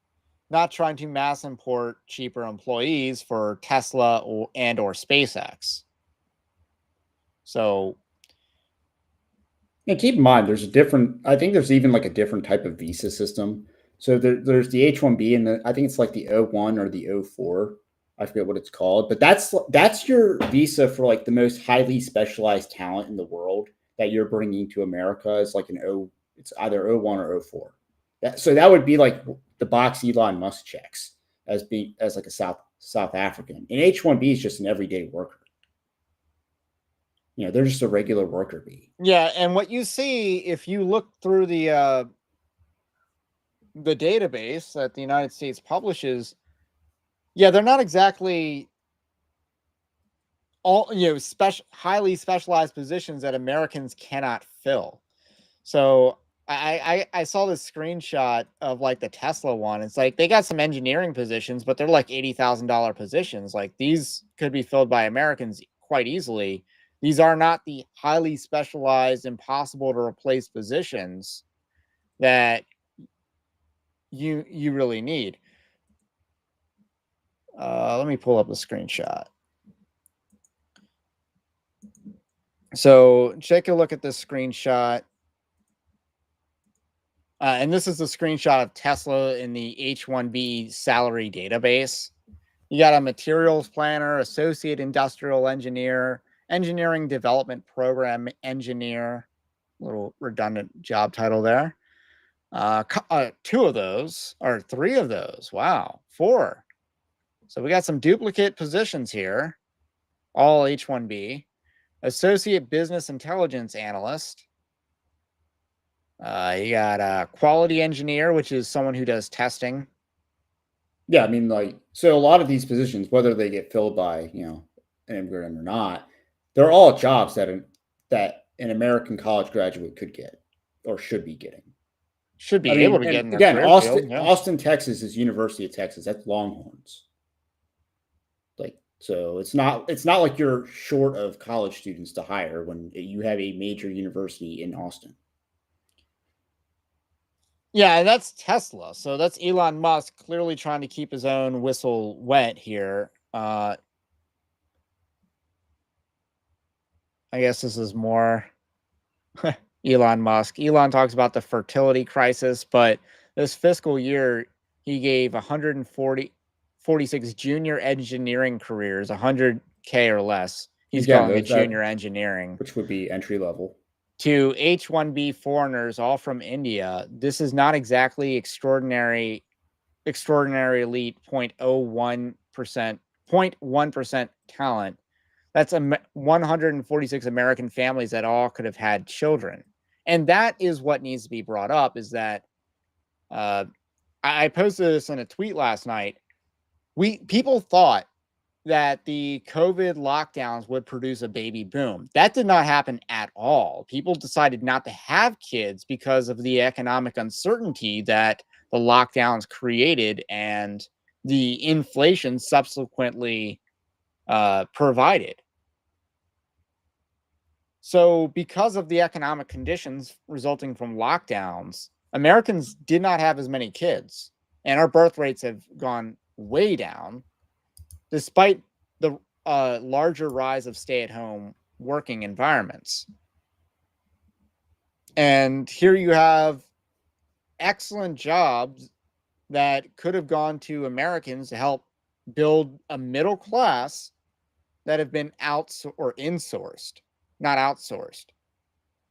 not trying to mass import cheaper employees for Tesla or SpaceX. So And keep in mind, there's a different. I think there's even like a different type of visa system. So there's the H-1B, and I think it's like the O-1 or the O-4. I forget what it's called, but that's your visa for like the most highly specialized talent in the world that you're bringing to America. Is like an O. It's either O-1 or O-4. So that would be like the box Elon Musk checks as being as like a South African. And H-1B is just an everyday worker. They're just a regular worker bee. yeah, and what you see if you look through the database that the United States publishes, yeah, they're not exactly all highly specialized positions that Americans cannot fill. So I saw this screenshot of like the Tesla one. It's like they got some engineering positions, but they're like $80,000 positions. Like these could be filled by Americans quite easily. These are not the highly specialized, impossible to replace positions that you really need. Let me pull up the screenshot. So take a look at this screenshot. And this is the screenshot of Tesla in the H-1B salary database. You got a materials planner, associate industrial engineer, engineering development program engineer, little redundant job title there. Two of those, or three of those. Wow, four. So we got some duplicate positions here, all H-1B. Associate business intelligence analyst. You got a quality engineer, which is someone who does testing. Yeah, I mean, like, so a lot of these positions, whether they get filled by an immigrant or not, they're all jobs that an American college graduate could get or should be getting. Should be I able mean, to get in and their again, career field. Yeah. Austin, Texas is University of Texas. That's Longhorns. Like, so it's not like you're short of college students to hire when you have a major university in Austin. Yeah, and that's Tesla. So that's Elon Musk clearly trying to keep his own whistle wet here. I guess this is more Elon Musk. Elon talks about the fertility crisis, but this fiscal year he gave 146 junior engineering careers, 100K or less. He's Again, calling it junior engineering, which would be entry level, to H-1B foreigners, all from India. This is not exactly extraordinary elite 0.01%, 0.1% talent. That's 146 American families that all could have had children. And that is what needs to be brought up, is that I posted this in a tweet last night. People thought that the COVID lockdowns would produce a baby boom. That did not happen at all. People decided not to have kids because of the economic uncertainty that the lockdowns created and the inflation subsequently provided. So, because of the economic conditions resulting from lockdowns, Americans did not have as many kids, and our birth rates have gone way down, despite the larger rise of stay-at-home working environments. And here you have excellent jobs that could have gone to Americans to help build a middle class that have been insourced, not outsourced.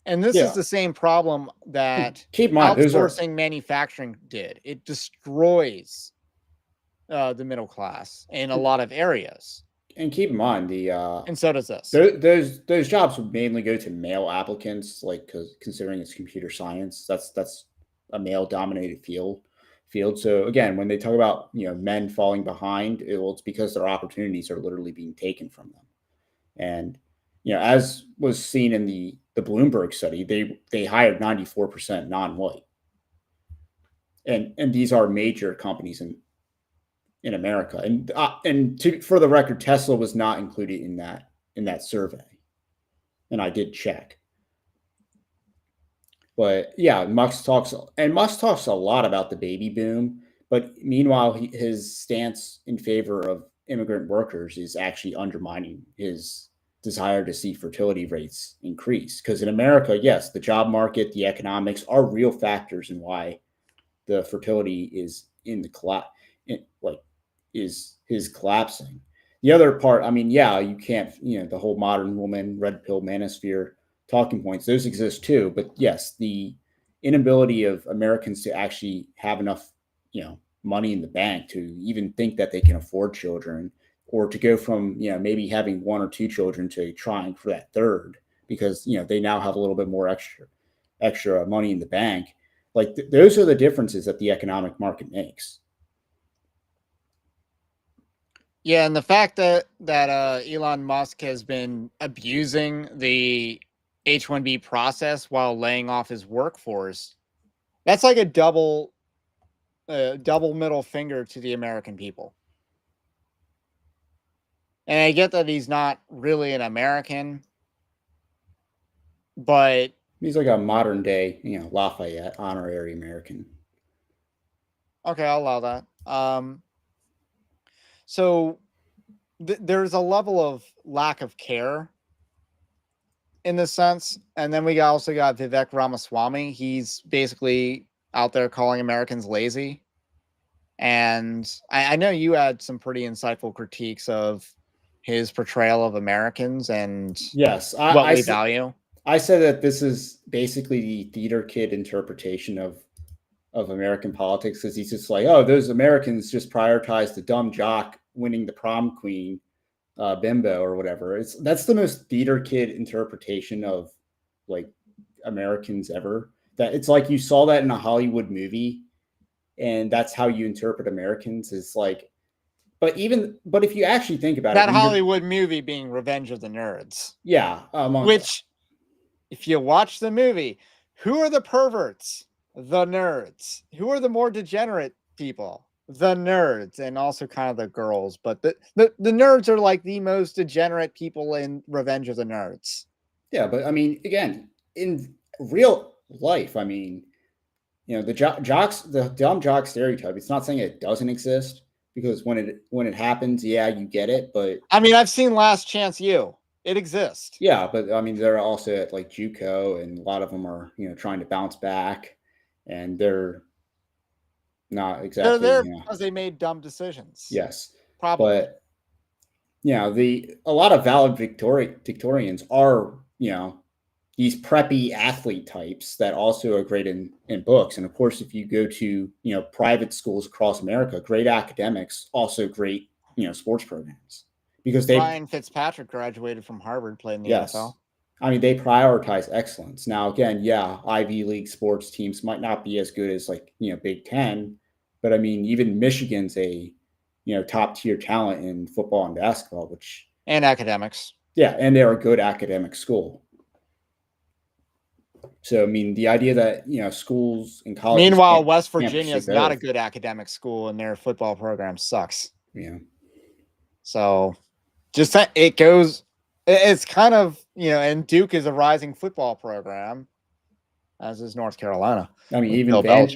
And this is the same problem that keep in mind, outsourcing manufacturing did. It destroys the middle class in a lot of areas. And keep in mind and so does this. Those jobs would mainly go to male applicants, like, because considering it's computer science, that's a male dominated field. So again, when they talk about men falling behind, it's because their opportunities are literally being taken from them. And as was seen in the Bloomberg study, they hired 94% non-white, and these are major companies in America. And for the record, Tesla was not included in that survey, and I did check. But yeah, Musk talks a lot about the baby boom, but meanwhile, his stance in favor of immigrant workers is actually undermining his desire to see fertility rates increase. Because in America, yes, the job market, the economics are real factors in why the fertility is in the collapse, like is collapsing. The other part, I mean, yeah, you can't, the whole modern woman, red pill manosphere talking points, those exist too. But yes, the inability of Americans to actually have enough, money in the bank to even think that they can afford children, or to go from, maybe having one or two children to trying for that third, because, they now have a little bit more extra money in the bank. Like those are the differences that the economic market makes. Yeah, and the fact that Elon Musk has been abusing the H-1B process while laying off his workforce, that's like a double middle finger to the American people. And I get that he's not really an American, but He's like a modern day, Lafayette honorary American. okay, I'll allow that. So there's a level of lack of care in this sense, and then we also got Vivek Ramaswamy. He's basically out there calling Americans lazy, and I know you had some pretty insightful critiques of his portrayal of Americans and Yes, what we value. I said that this is basically the theater kid interpretation of American politics, because he's just like, oh, those Americans just prioritize the dumb jock winning the prom queen, bimbo or whatever. That's the most theater kid interpretation of like Americans ever. That it's like you saw that in a Hollywood movie, and that's how you interpret Americans. Is like, but if you actually think about it, That Hollywood movie being Revenge of the Nerds. yeah, Which, if you watch the movie, who are the perverts? The nerds. Who are the more degenerate people? The nerds, and also kind of the girls. But the nerds are like the most degenerate people in Revenge of the Nerds. yeah, but I mean, again, in real life, I mean, the jocks, the dumb jock stereotype. It's not saying it doesn't exist, because when it happens, yeah, you get it. But I mean, I've seen Last Chance U. It exists. yeah, but I mean, they're also at like JUCO, and a lot of them are trying to bounce back, and they're not exactly They're there because they made dumb decisions. Yes, probably. But a lot of valid Victorians are these preppy athlete types that also are great in books. And of course, if you go to private schools across America, great academics, also great sports programs, because Ryan Fitzpatrick graduated from Harvard, played in the NFL. I mean, they prioritize excellence. Now, again, yeah, Ivy League sports teams might not be as good as like Big Ten, but I mean, even Michigan's a top tier talent in football and basketball, and academics. Yeah, and they're a good academic school. So I mean, the idea that schools and colleges. Meanwhile, West Virginia is not a good academic school, and their football program sucks. Yeah. So, just it goes. It's kind of and Duke is a rising football program, as is North Carolina. I mean,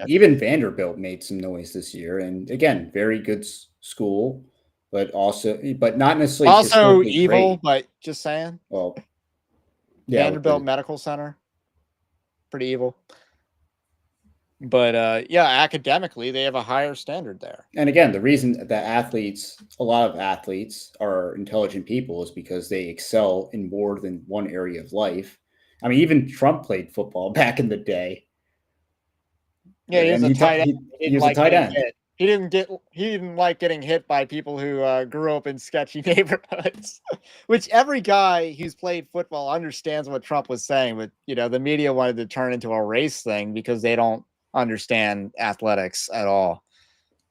even Vanderbilt made some noise this year, and again, very good school, but not necessarily also evil. Great. But just saying. Well, yeah, Vanderbilt Medical Center, pretty evil. But academically, they have a higher standard there. And again, the reason that a lot of athletes are intelligent people is because they excel in more than one area of life. I mean, even Trump played football back in the day. Yeah, he was a tight end. He was a tight end. He didn't like getting hit by people who grew up in sketchy neighborhoods, which every guy who's played football understands what Trump was saying. But the media wanted to turn into a race thing because they don't understand athletics at all.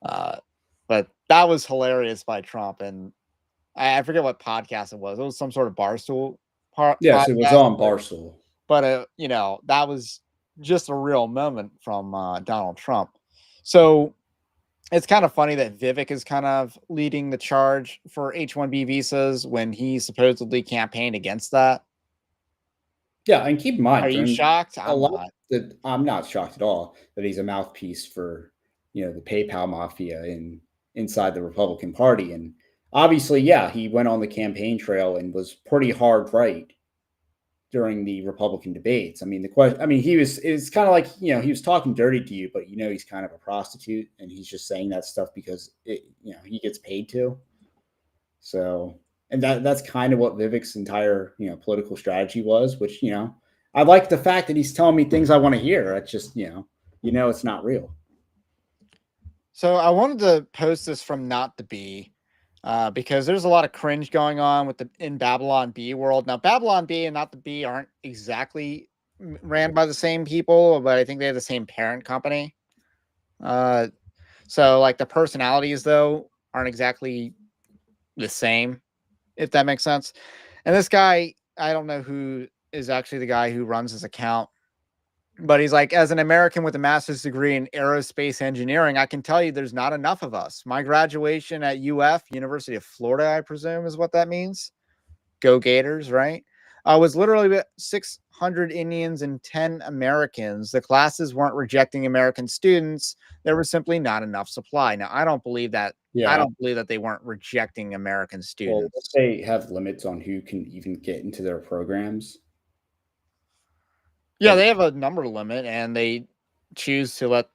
But that was hilarious by Trump, and I forget what podcast it was. It was some sort of Barstool Yes, it was podcast, on Barstool. but that was just a real moment from Donald Trump. So it's kind of funny that Vivek is kind of leading the charge for H-1B visas when he supposedly campaigned against that. Yeah, and keep in mind, Are you during shocked? a I'm lot not. that I'm not shocked at all that he's a mouthpiece for, the PayPal mafia inside the Republican Party. And obviously, yeah, he went on the campaign trail and was pretty hard right during the Republican debates. I mean, the question, I mean, it's kind of like, he was talking dirty to you, but he's kind of a prostitute and he's just saying that stuff because he gets paid to. So, and that's kind of what Vivek's entire, political strategy was, which, I like the fact that he's telling me things I want to hear. It's just, it's not real. So I wanted to post this from Not the Bee because there's a lot of cringe going on with in Babylon Bee world. Now, Babylon Bee and Not the Bee aren't exactly ran by the same people, but I think they have the same parent company. So like the personalities though aren't exactly the same, if that makes sense. And this guy, I don't know who is actually the guy who runs his account, but he's like, as an American with a master's degree in aerospace engineering, I can tell you there's not enough of us. My graduation at University of Florida, I presume is what that means. Go Gators, right? Was literally 600 Indians and 10 Americans. The classes weren't rejecting American students. There was simply not enough supply. Now, I don't believe that. I Yeah. don't believe that they weren't rejecting American Well, students. they have limits on who can even get into their programs. Yeah, they have a number limit, and they choose to let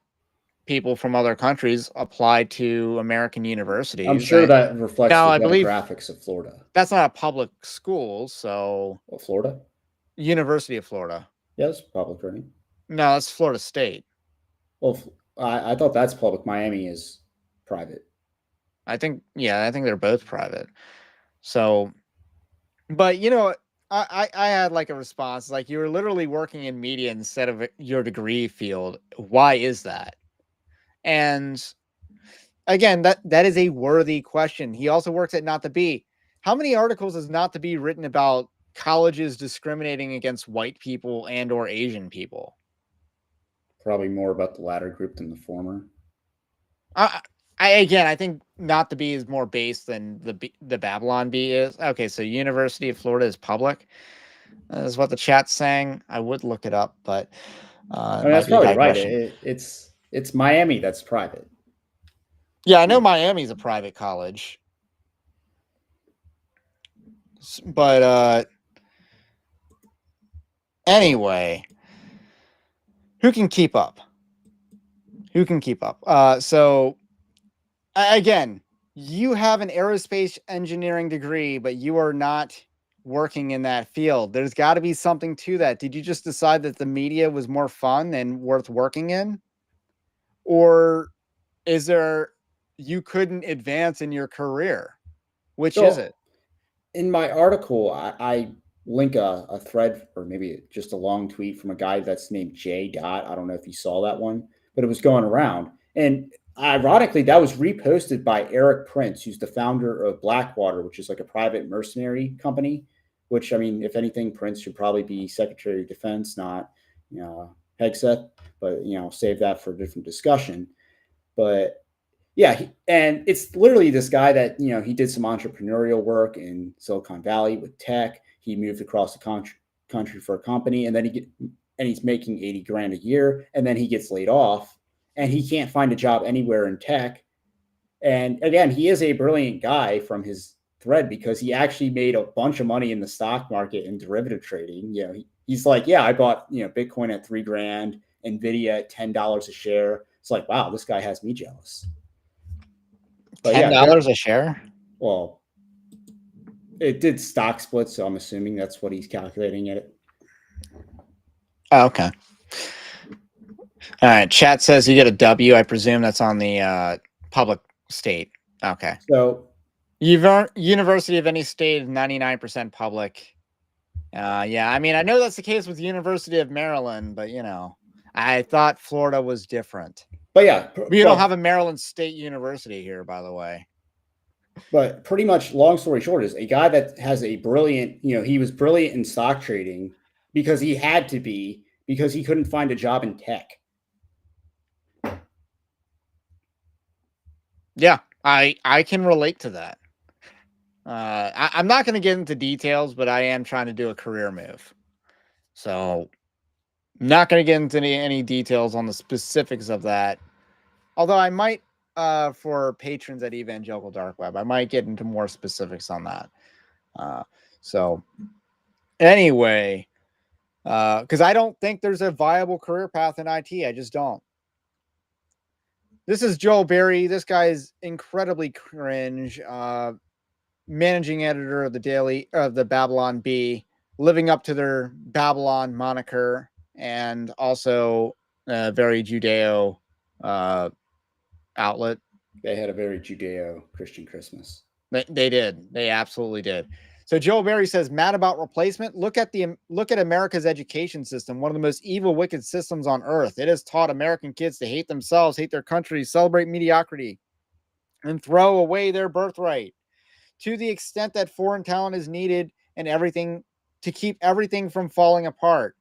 people from other countries apply to American universities. I'm sure that reflects Now, the I believe demographics of Florida. that's not a public school, so Well, Florida? University of Florida. Yes, public, right? No, that's Florida State. Well, I thought that's public. Miami is private. I think they're both private. So, but I had like a response like you were literally working in media instead of your degree field. Why is that? And again, that is a worthy question. He also works at Not the Bee. How many articles has Not the Bee written about colleges discriminating against white people and or Asian people? Probably more about the latter group than the former. I think Not the Bee is more based than the Babylon Bee is. Okay, so University of Florida is public. Is what the chat's saying. I would look it up, but I it mean, might that's be a probably right. digression. It's Miami that's private. Yeah, I know Miami's a private college, but anyway, who can keep up? Who can keep up? So again, you have an aerospace engineering degree, but you are not working in that field. There's got to be something to that. Did you just decide that the media was more fun and worth working in? Or is there you couldn't advance in your career? Which is So it? in my article, I link a thread or maybe just a long tweet from a guy that's named J. Dot. I don't know if you saw that one, but it was going around. And ironically, that was reposted by Eric Prince, who's the founder of Blackwater, which is like a private mercenary company. Which, I mean, if anything, Prince should probably be Secretary of Defense, not Hegseth. But save that for a different discussion. But yeah, and it's literally this guy that he did some entrepreneurial work in Silicon Valley with tech. He moved across the country for a company, and then he's making 80 grand a year, and then he gets laid off, and he can't find a job anywhere in tech. And again, he is a brilliant guy from his thread because he actually made a bunch of money in the stock market and derivative trading. He's like, yeah, I bought Bitcoin at $3,000, Nvidia at $10 a share. It's like, wow, this guy has me jealous. But $10 a share? Well, it did stock split, so I'm assuming that's what he's calculating it. Oh, okay. All right. Chat says you get a W. I presume that's on the public state. Okay. So University of any state is 99% public. Yeah, I mean, I know that's the case with University of Maryland, but I thought Florida was different. But yeah, We don't have a Maryland State University here, by the way. But pretty much, long story short, is a guy that has a brilliant, he was brilliant in stock trading because he had to be, because he couldn't find a job in tech. Yeah, I can relate to that. I'm not going to get into details, but I am trying to do a career move. So, not going to get into any details on the specifics of that. Although I might, for patrons at Evangelical Dark Web, I might get into more specifics on that. So, anyway, because I don't think there's a viable career path in IT. I just don't. This is Joel Berry. This guy's incredibly cringe. Managing editor of the Babylon Bee, living up to their Babylon moniker, and also a very Judeo outlet. They had a very Judeo-Christian Christmas. They did. They absolutely did. So Joel Berry says, mad about replacement. Look at America's education system, one of the most evil, wicked systems on earth. It has taught American kids to hate themselves, hate their country, celebrate mediocrity, and throw away their birthright. To the extent that foreign talent is needed and everything to keep everything from falling apart.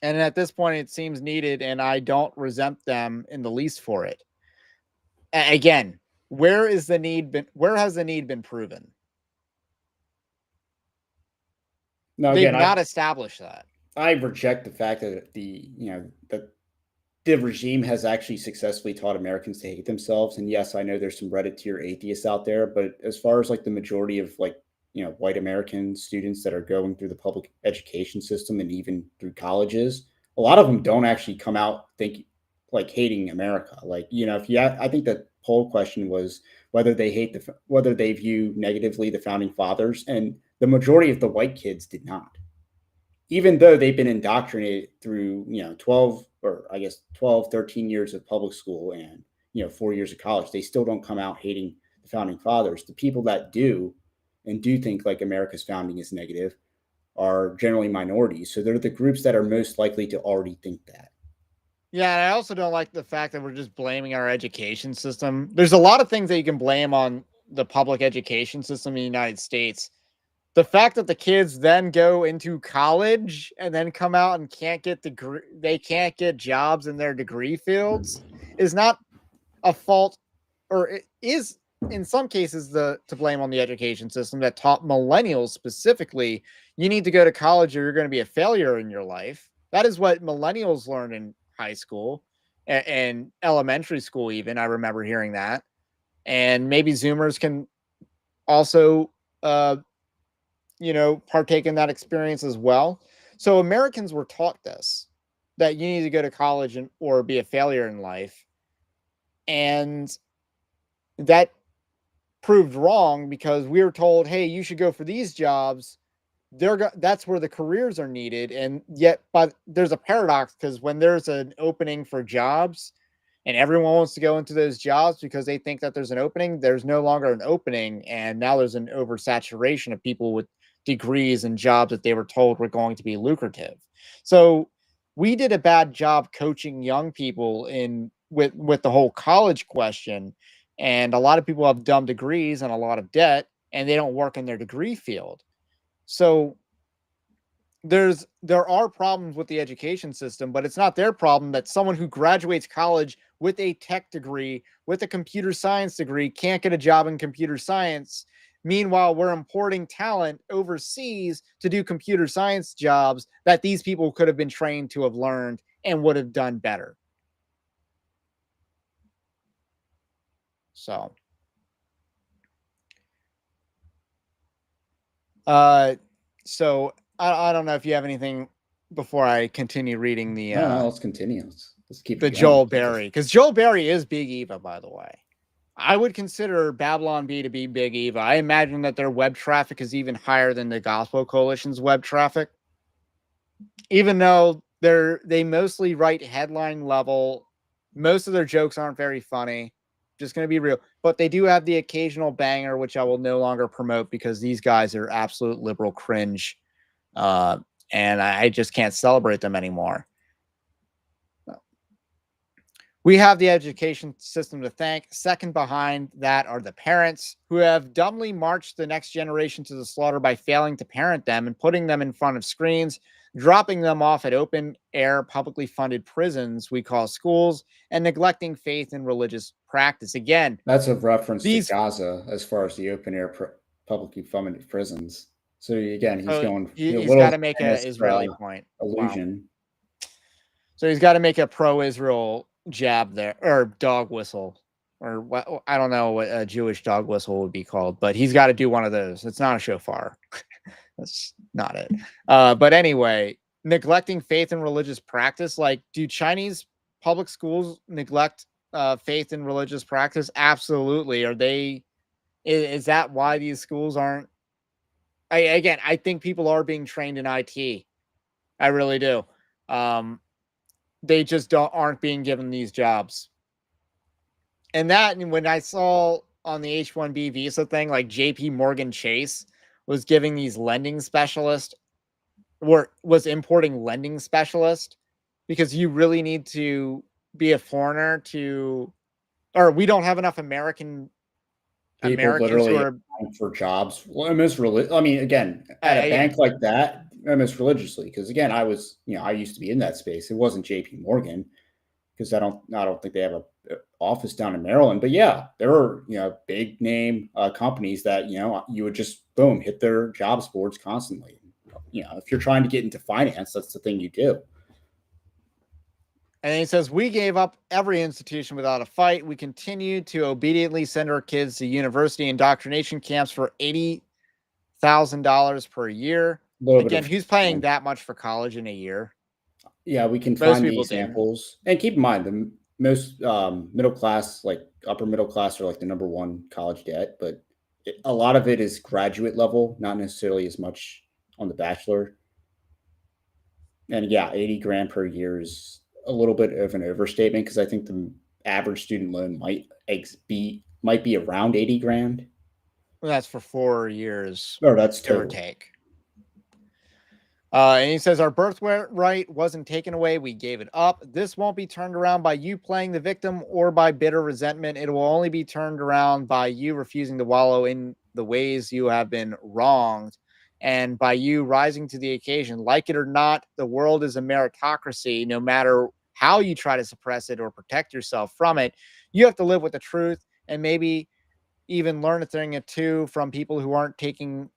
And at this point, it seems needed, and I don't resent them in the least for it. Again, where has the need been proven? No, They've again, not established that. I reject the fact that the regime has actually successfully taught Americans to hate themselves. And yes, I know there's some Reddit tier atheists out there, but as far as like the majority of white American students that are going through the public education system and even through colleges, a lot of them don't actually come out hating America. I think the poll question was whether whether they view negatively the founding fathers, and the majority of the white kids did not. Even though they've been indoctrinated through 12, 13 years of public school and 4 years of college, they still don't come out hating the founding fathers. The people that do and do think like America's founding is negative are generally minorities, so they're the groups that are most likely to already think that. Yeah, and I also don't like the fact that we're just blaming our education system. There's a lot of things that you can blame on the public education system in the United States. The fact that the kids then go into college and then come out and can't get jobs in their degree fields is not a fault, or it is in some cases to blame on the education system that taught millennials specifically, you need to go to college or you're going to be a failure in your life. That is what millennials learned in high school and elementary school. Even I remember hearing that. And maybe Zoomers can also partake in that experience as well. So Americans were taught this, that you need to go to college or be a failure in life. And that proved wrong because we were told, hey, you should go for these jobs. That's where the careers are needed. And yet, but there's a paradox, because when there's an opening for jobs and everyone wants to go into those jobs because they think that there's an opening, there's no longer an opening. And now there's an oversaturation of people with degrees and jobs that they were told were going to be lucrative. So we did a bad job coaching young people with the whole college question. And a lot of people have dumb degrees and a lot of debt, and they don't work in their degree field. So there are problems with the education system, but it's not their problem that someone who graduates college with a tech degree, with a computer science degree, can't get a job in computer science. Meanwhile, we're importing talent overseas to do computer science jobs that these people could have been trained to have learned and would have done better. So, I don't know if you have anything before I continue reading the. No, let's continue. Let's keep the Joel Berry, because Joel Berry is Big Eva, by the way. I would consider Babylon Bee to be Big Eva. I imagine that their web traffic is even higher than the Gospel Coalition's web traffic, even though they mostly write headline level. Most of their jokes aren't very funny. Just going to be real, but they do have the occasional banger, which I will no longer promote because these guys are absolute liberal cringe, and I just can't celebrate them anymore. We have the education system to thank. Second behind that are the parents who have dumbly marched the next generation to the slaughter by failing to parent them and putting them in front of screens, dropping them off at open air, publicly funded prisons we call schools, and neglecting faith and religious practice. Again, That's a reference to these Gaza as far as the open air publicly funded prisons. So again, he's so going a he's got little to make a Zionist Israeli point. Wow. illusion. So he's got to make a pro-Israel jab there, or dog whistle, or what? I don't know what a Jewish dog whistle would be called, but he's got to do one of those. It's not a shofar. That's not it. But anyway, neglecting faith and religious practice. Like, do Chinese public schools neglect faith and religious practice? Absolutely. Are they? Is that why these schools aren't? I think people are being trained in IT. I really do. They just aren't being given these jobs. And when I saw on the H-1B visa thing, like JP Morgan Chase was giving these lending specialists or was importing lending specialists because you really need to be a foreigner to, or we don't have enough People Americans who literally are applying for jobs almost I mean, again, at a again, bank like that, almost religiously, because again, I used to be in that space. It wasn't JP Morgan because I don't think they have a office down in Maryland. But yeah, there were big name companies that you would just boom hit their jobs boards constantly. If you're trying to get into finance, that's the thing you do. and he says, we gave up every institution without a fight. We continued to obediently send our kids to university indoctrination camps for $80,000 per year. Again, who's paying that much for college in a year? Yeah, we can Most find the people do. examples. And keep in mind, the most middle class, like upper middle class, are like the number one college debt, but a lot of it is graduate level, not necessarily as much on the bachelor. And yeah, 80 grand per year is a little bit of an overstatement because I think the average student loan might be around 80 grand. Well, that's for 4 years, Or that's give or total. take. And he says, our birthright wasn't taken away. We gave it up. This won't be turned around by you playing the victim or by bitter resentment. It will only be turned around by you refusing to wallow in the ways you have been wronged and by you rising to the occasion. Like it or not, the world is a meritocracy. No matter how you try to suppress it or protect yourself from it, you have to live with the truth and maybe even learn a thing or two from people who aren't taking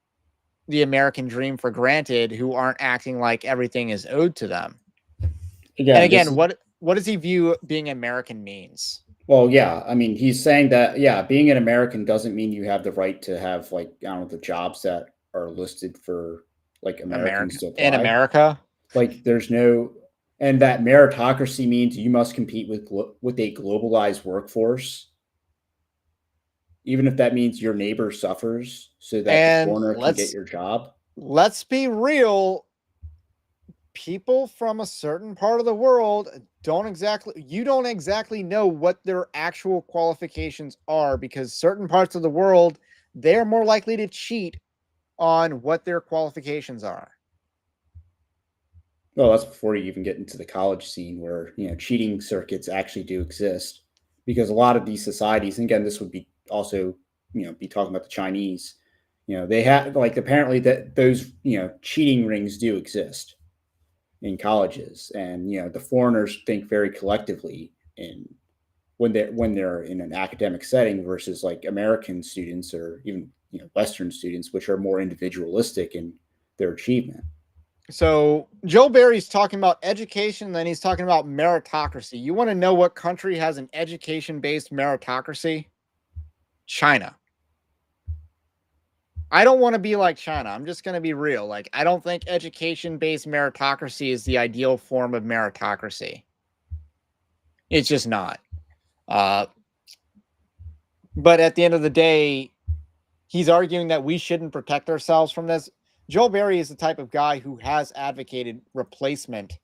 the American dream for granted, who aren't acting like everything is owed to them. Again, And again, what does he view being American means? Well, yeah. I mean, he's saying that, yeah, being an American doesn't mean you have the right to have, like, I don't know, the jobs that are listed for, like, Americans to In apply. America. Like, and that meritocracy means you must compete with a globalized workforce, even if that means your neighbor suffers so that the And foreigner can get your job. let's be real. People from a certain part of the world you don't exactly know what their actual qualifications are because certain parts of the world, they're more likely to cheat on what their qualifications are. Well, that's before you even get into the college scene where, cheating circuits actually do exist. Because a lot of these societies, and again, this would be also, be talking about the Chinese, they have, like, apparently that those, cheating rings do exist in colleges. And, the foreigners think very collectively in when they're in an academic setting versus like American students or even, Western students, which are more individualistic in their achievement. So Joe Barry's talking about education, then he's talking about meritocracy. You want to know what country has an education-based meritocracy? China. I don't want to be like China. I'm just going to be real. Like, I don't think education-based meritocracy is the ideal form of meritocracy. It's just not. But at the end of the day, he's arguing that we shouldn't protect ourselves from this. Joe Barry is the type of guy who has advocated replacement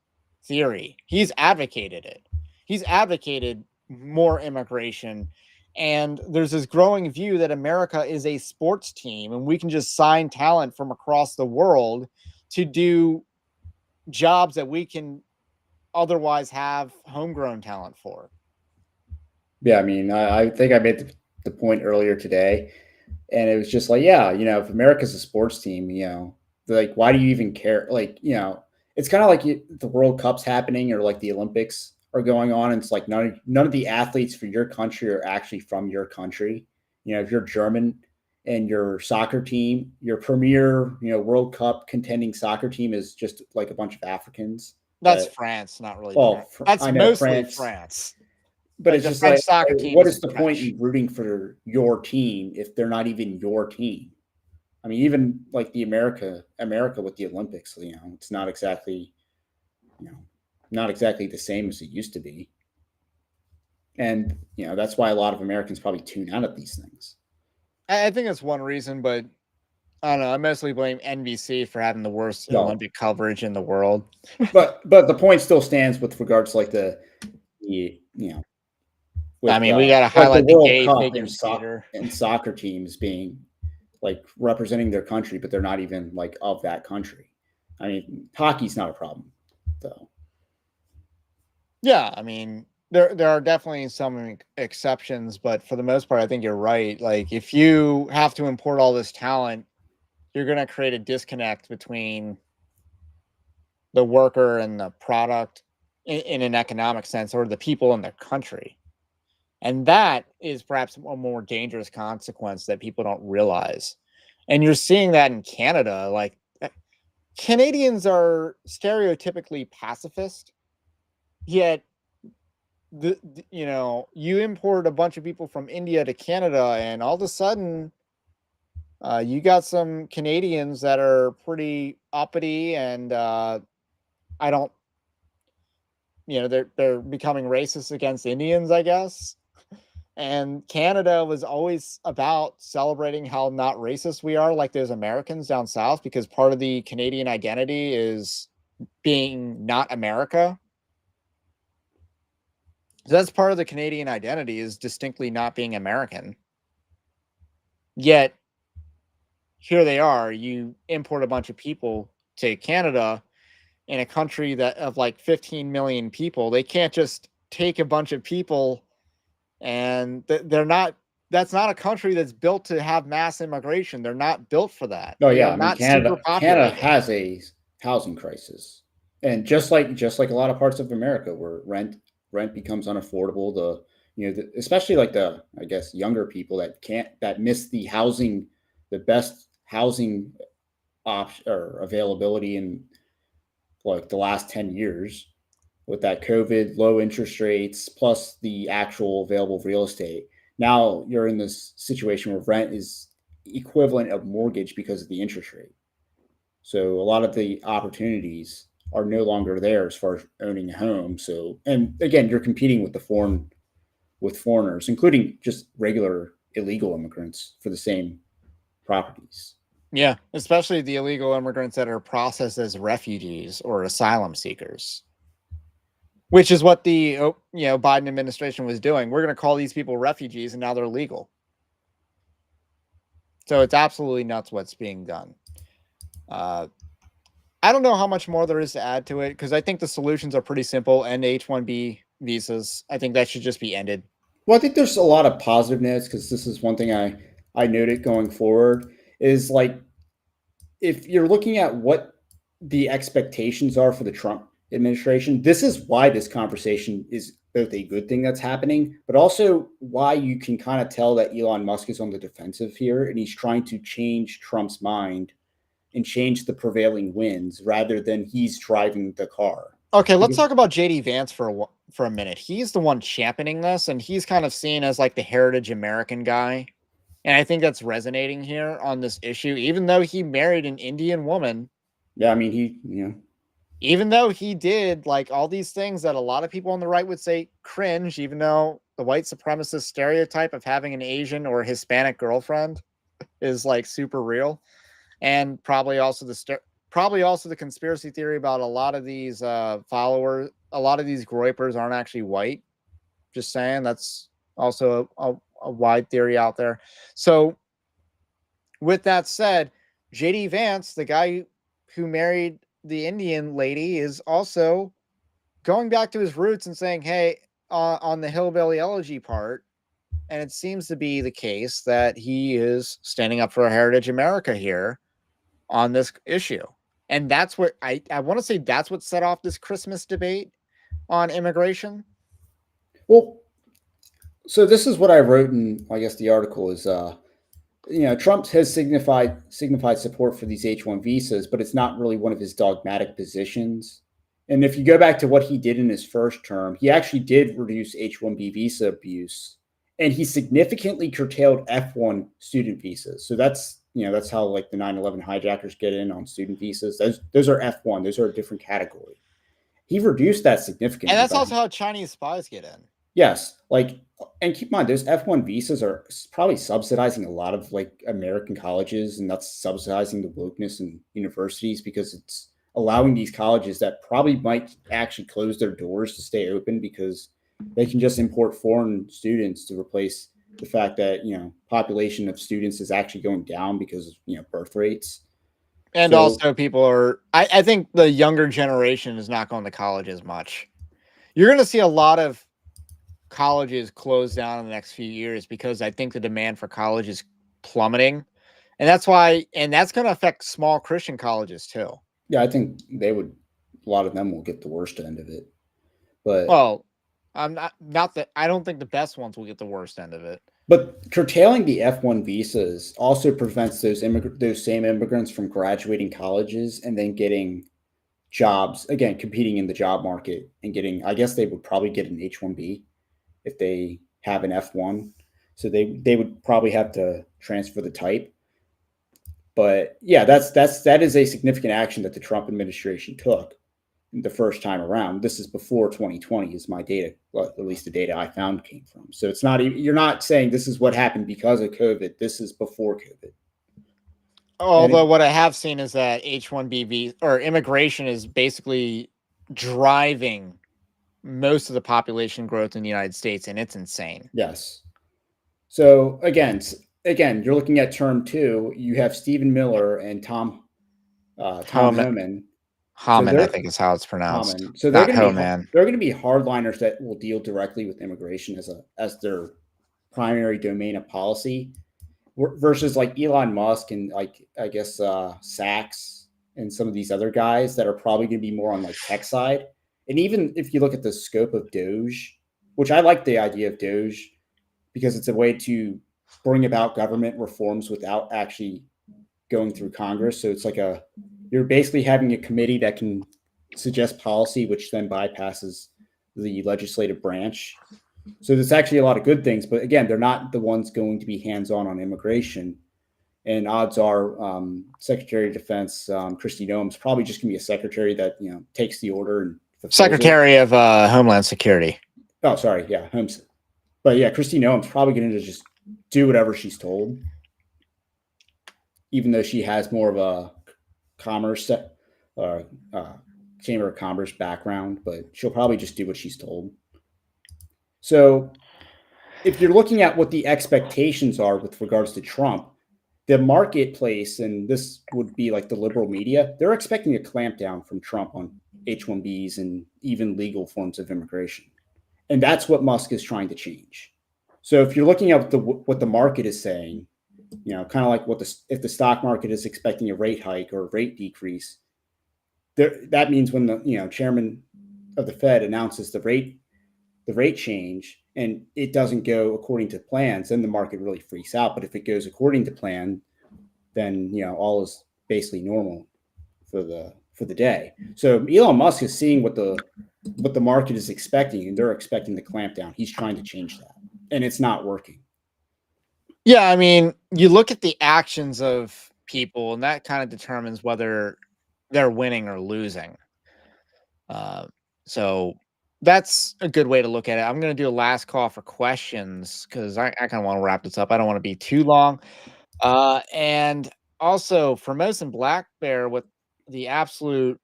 theory. He's advocated it. He's advocated more immigration. And there's this growing view that America is a sports team and we can just sign talent from across the world to do jobs that we can otherwise have homegrown talent for. Yeah, I mean, I think I made the point earlier today, and it was just like, yeah, if America's a sports team, like, why do you even care? Like, it's kind of like the World Cup's happening or like the Olympics are going on, and it's like none of the athletes for your country are actually from your country. If you're German and your soccer team, your premier, World Cup contending soccer team is just like a bunch of Africans That's that, France, not really well, Germany. That's I know mostly France, France. but Like it's the just French like, soccer team what is is the point trash. in rooting for your team if they're not even your team? I mean, even like the America with the Olympics, it's not exactly, you know, not exactly the same as it used to be. And, that's why a lot of Americans probably tune out of these things. I think that's one reason, but I don't know. I mostly blame NBC for having the worst No, Olympic coverage in the world. but the point still stands with regards to like the I with mean, we got to like the highlight the World gay Cup figure and skater. soccer teams being like representing their country, but they're not even like of that country. I mean, hockey's not a problem though. Yeah, I mean, there are definitely some exceptions, but for the most part, I think you're right. Like, if you have to import all this talent, you're going to create a disconnect between the worker and the product in an economic sense, or the people in the country. And that is perhaps a more dangerous consequence that people don't realize. And you're seeing that in Canada. Like, Canadians are stereotypically pacifist, yet you import a bunch of people from India to Canada, and all of a sudden, you got some Canadians that are pretty uppity, and I don't, they're becoming racist against Indians, I guess. And Canada was always about celebrating how not racist we are, like those Americans down south, because part of the Canadian identity is being not America. So that's part of the Canadian identity, is distinctly not being American. Yet here they are, you import a bunch of people to Canada in a country that of like 15 million people. They can't just take a bunch of people, and they're not, that's not a country that's built to have mass immigration. They're not built for that. Oh They yeah, are I mean not super Canada populated. has a housing crisis, and just like a lot of parts of America where rent becomes unaffordable. Especially like the, I guess, younger people that miss the best housing option or availability in like the last 10 years with that COVID, low interest rates, plus the actual available real estate. Now you're in this situation where rent is equivalent of mortgage because of the interest rate. So a lot of the opportunities are no longer there as far as owning a home. So, and again, you're competing with foreigners, including just regular illegal immigrants for the same properties. Yeah, especially the illegal immigrants that are processed as refugees or asylum seekers, which is what the Biden administration was doing. We're going to call these people refugees, and now they're legal. So it's absolutely nuts what's being done. Uh, I don't know how much more there is to add to it, because I think the solutions are pretty simple. End H-1B visas. I think that should just be ended. Well, I think there's a lot of positive notes because this is one thing I noted going forward is like if you're looking at what the expectations are for the Trump administration, this is why this conversation is both a good thing that's happening, but also why you can kind of tell that Elon Musk is on the defensive here and he's trying to change Trump's mind and change the prevailing winds rather than he's driving the car. Okay, let's Because talk about JD Vance for a minute. He's the one championing this, and he's kind of seen as like the heritage American guy. And I think that's resonating here on this issue, even though he married an Indian woman, yeah, I mean even though he did like all these things that a lot of people on the right would say cringe, even though the white supremacist stereotype of having an Asian or Hispanic girlfriend is like super real. And probably also the conspiracy theory about a lot of these followers, a lot of these groypers aren't actually white. Just saying, that's also a wide theory out there. So with that said, JD Vance, the guy who married the Indian lady, is also going back to his roots and saying, hey, on the hillbilly elegy part, and it seems to be the case that he is standing up for Heritage America here on this issue. And that's what I want to say that's what set off this Christmas debate on immigration. Well, so this is what I wrote in, I guess, the article is, Trump has signified support for these H-1 visas, but it's not really one of his dogmatic positions. And if you go back to what he did in his first term, he actually did reduce H-1B visa abuse, and he significantly curtailed F-1 student visas. So that's how like the 9/11 hijackers get in on student visas. Those are F-1. Those are a different category. He reduced that significantly. And that's also how Chinese spies get in. Yes, and keep in mind, those F-1 visas are probably subsidizing a lot of like American colleges, and that's subsidizing the wokeness in universities because it's allowing these colleges that probably might actually close their doors to stay open because they can just import foreign students to replace the fact that population of students is actually going down because of birth rates. And So also people are I think the younger generation is not going to college as much. You're going to see a lot of colleges close down in the next few years because I think the demand for college is plummeting. And that's going to affect small Christian colleges too. yeah, I think a lot of them will get the worst end of it. But Well, I'm not that I don't think the best ones will get the worst end of it. But curtailing the F-1 visas also prevents those same immigrants from graduating colleges and then getting jobs, again, competing in the job market and getting, I guess they would probably get an H-1B if they have an F-1. So they would probably have to transfer the type. But yeah, that is a significant action that the Trump administration took the first time around. This is before 2020 is my data, well, at least the data I found came from. So it's not, you're not saying this is what happened because of COVID. This is before COVID. Although what I have seen is that H-1B or immigration is basically driving most of the population growth in the United States, and it's insane. Yes. So again, you're looking at term 2. You have Stephen Miller and Tom Homan. Homan, I think is how it's pronounced. Homan. So they're going to be hardliners that will deal directly with immigration as their primary domain of policy, versus like Elon Musk and like I guess Sachs and some of these other guys that are probably going to be more on like tech side. And even if you look at the scope of Doge, which I like the idea of Doge because it's a way to bring about government reforms without actually going through Congress. So it's like you're basically having a committee that can suggest policy, which then bypasses the legislative branch. So there's actually a lot of good things, but again, they're not the ones going to be hands-on on immigration. And odds are Secretary of Defense Kristi Noem's probably just going to be a secretary that takes the order and Secretary of Homeland Security. Oh, sorry, yeah, Holmes. But yeah, Kristi Noem's probably going to just do whatever she's told, even though she has more of a commerce Chamber of Commerce background, but she'll probably just do what she's told. So if you're looking at what the expectations are with regards to Trump, the marketplace, and this would be like the liberal media, they're expecting a clampdown from Trump on H-1Bs and even legal forms of immigration. And that's what Musk is trying to change. So if you're looking at what the market is saying, kind of like if the stock market is expecting a rate hike or a rate decrease, that means when the chairman of the Fed announces the rate change and it doesn't go according to plans, then the market really freaks out. But if it goes according to plan, then all is basically normal for the day. So Elon Musk is seeing what the market is expecting, and they're expecting the clampdown. He's trying to change that, and it's not working. Yeah, I mean, you look at the actions of people, and that kind of determines whether they're winning or losing. So that's a good way to look at it. I'm going to do a last call for questions because I kind of want to wrap this up. I don't want to be too long. And also for Formosan Black Bear with the absolute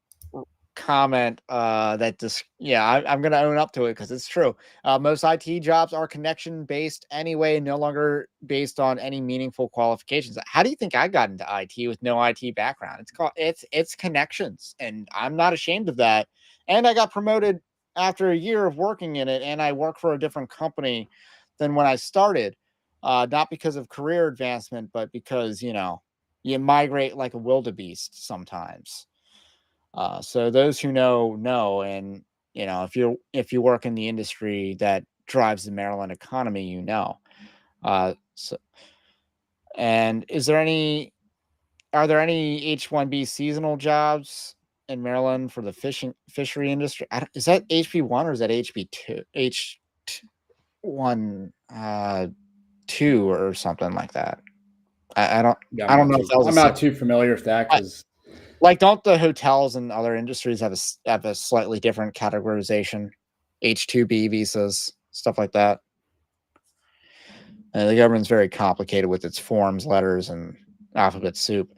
comment that just I'm going to own up to it because it's true. Most IT jobs are connection based anyway, no longer based on any meaningful qualifications. How do you think I got into IT with no IT background? It's connections, and I'm not ashamed of that. And I got promoted after a year of working in it, and I work for a different company than when I started, not because of career advancement, but because, you migrate like a wildebeest sometimes. So those who know, and if you work in the industry that drives the Maryland economy, so, and are there any H-1B seasonal jobs in Maryland for the fishery industry? Is that HB1 or is that HB2? H1 2 or something like that. I don't Yeah, I don't know if that was a I'm not separate. too familiar with that because Like, don't the hotels and other industries have a slightly different categorization? H-2B visas, stuff like that. The government's very complicated with its forms, letters, and alphabet soup.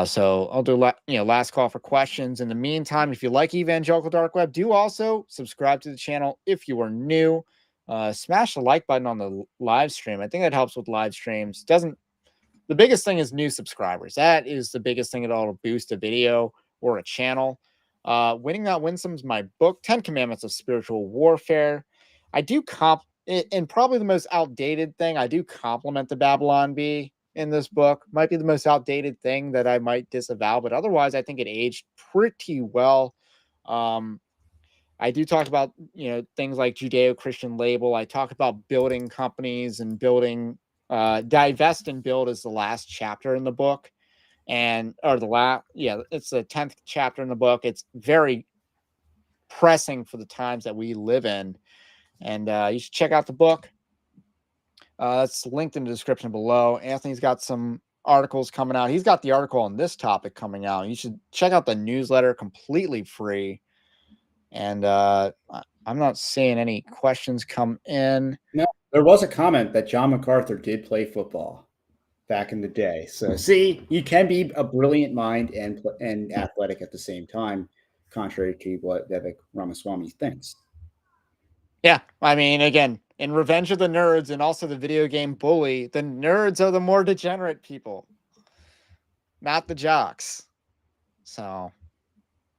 So I'll do last call for questions. In the meantime, if you like Evangelical Dark Web, do also subscribe to the channel if you are new. Smash the like button on the live stream. I think that helps with live streams. The biggest thing is new subscribers. That is the biggest thing that'll boost a video or a channel. Winning Not Winsome is my book, 10 Commandments of Spiritual Warfare. I do and probably the most outdated thing, I do compliment the Babylon Bee in this book. Might be the most outdated thing that I might disavow, but otherwise I think it aged pretty well. I do talk about, things like Judeo-Christian label. I talk about building companies and building, divest and build is the last chapter in the book. It's the 10th chapter in the book. It's very pressing for the times that we live in. And you should check out the book. That's linked in the description below. Anthony's got some articles coming out. He's got the article on this topic coming out. You should check out the newsletter, completely free. And I'm not seeing any questions come in. no, there was a comment that John MacArthur did play football back in the day. So see, you can be a brilliant mind and athletic at the same time, contrary to what Vivek Ramaswamy thinks. Yeah, I mean, again, in Revenge of the Nerds and also the video game Bully, the nerds are the more degenerate people, not the jocks. So,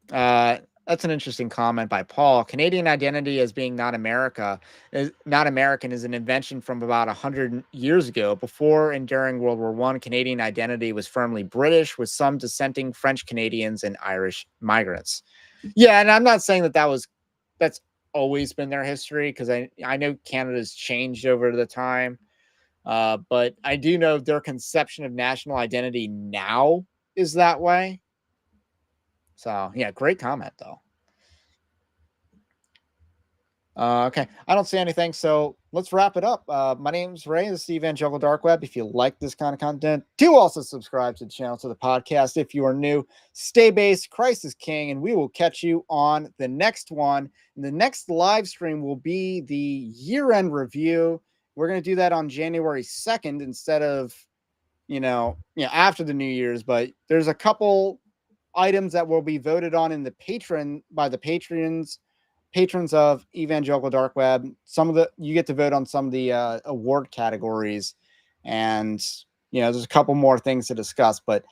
that's an interesting comment by Paul. Canadian identity as being not American is an invention from about 100 years ago. Before and during World War I, Canadian identity was firmly British, with some dissenting French Canadians and Irish migrants. Yeah, and I'm not saying that's always been their history, because I know Canada's changed over the time. But I do know their conception of national identity now is that way. So, yeah, great comment, though. Okay, I don't see anything, so let's wrap it up. My name's Ray. This is the Evangelical Dark Web. If you like this kind of content, do also subscribe to the channel, to the podcast. If you are new, stay based. Christ is King, and we will catch you on the next one. And the next live stream will be the year-end review. We're going to do that on January 2nd instead of, after the New Year's. But there's a couple items that will be voted on by the patrons of Evangelical Dark Web. You get to vote on some of the award categories, and there's a couple more things to discuss, but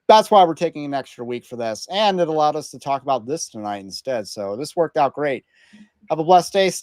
that's why we're taking an extra week for this, and it allowed us to talk about this tonight instead. So this worked out great. Have a blessed day. Stay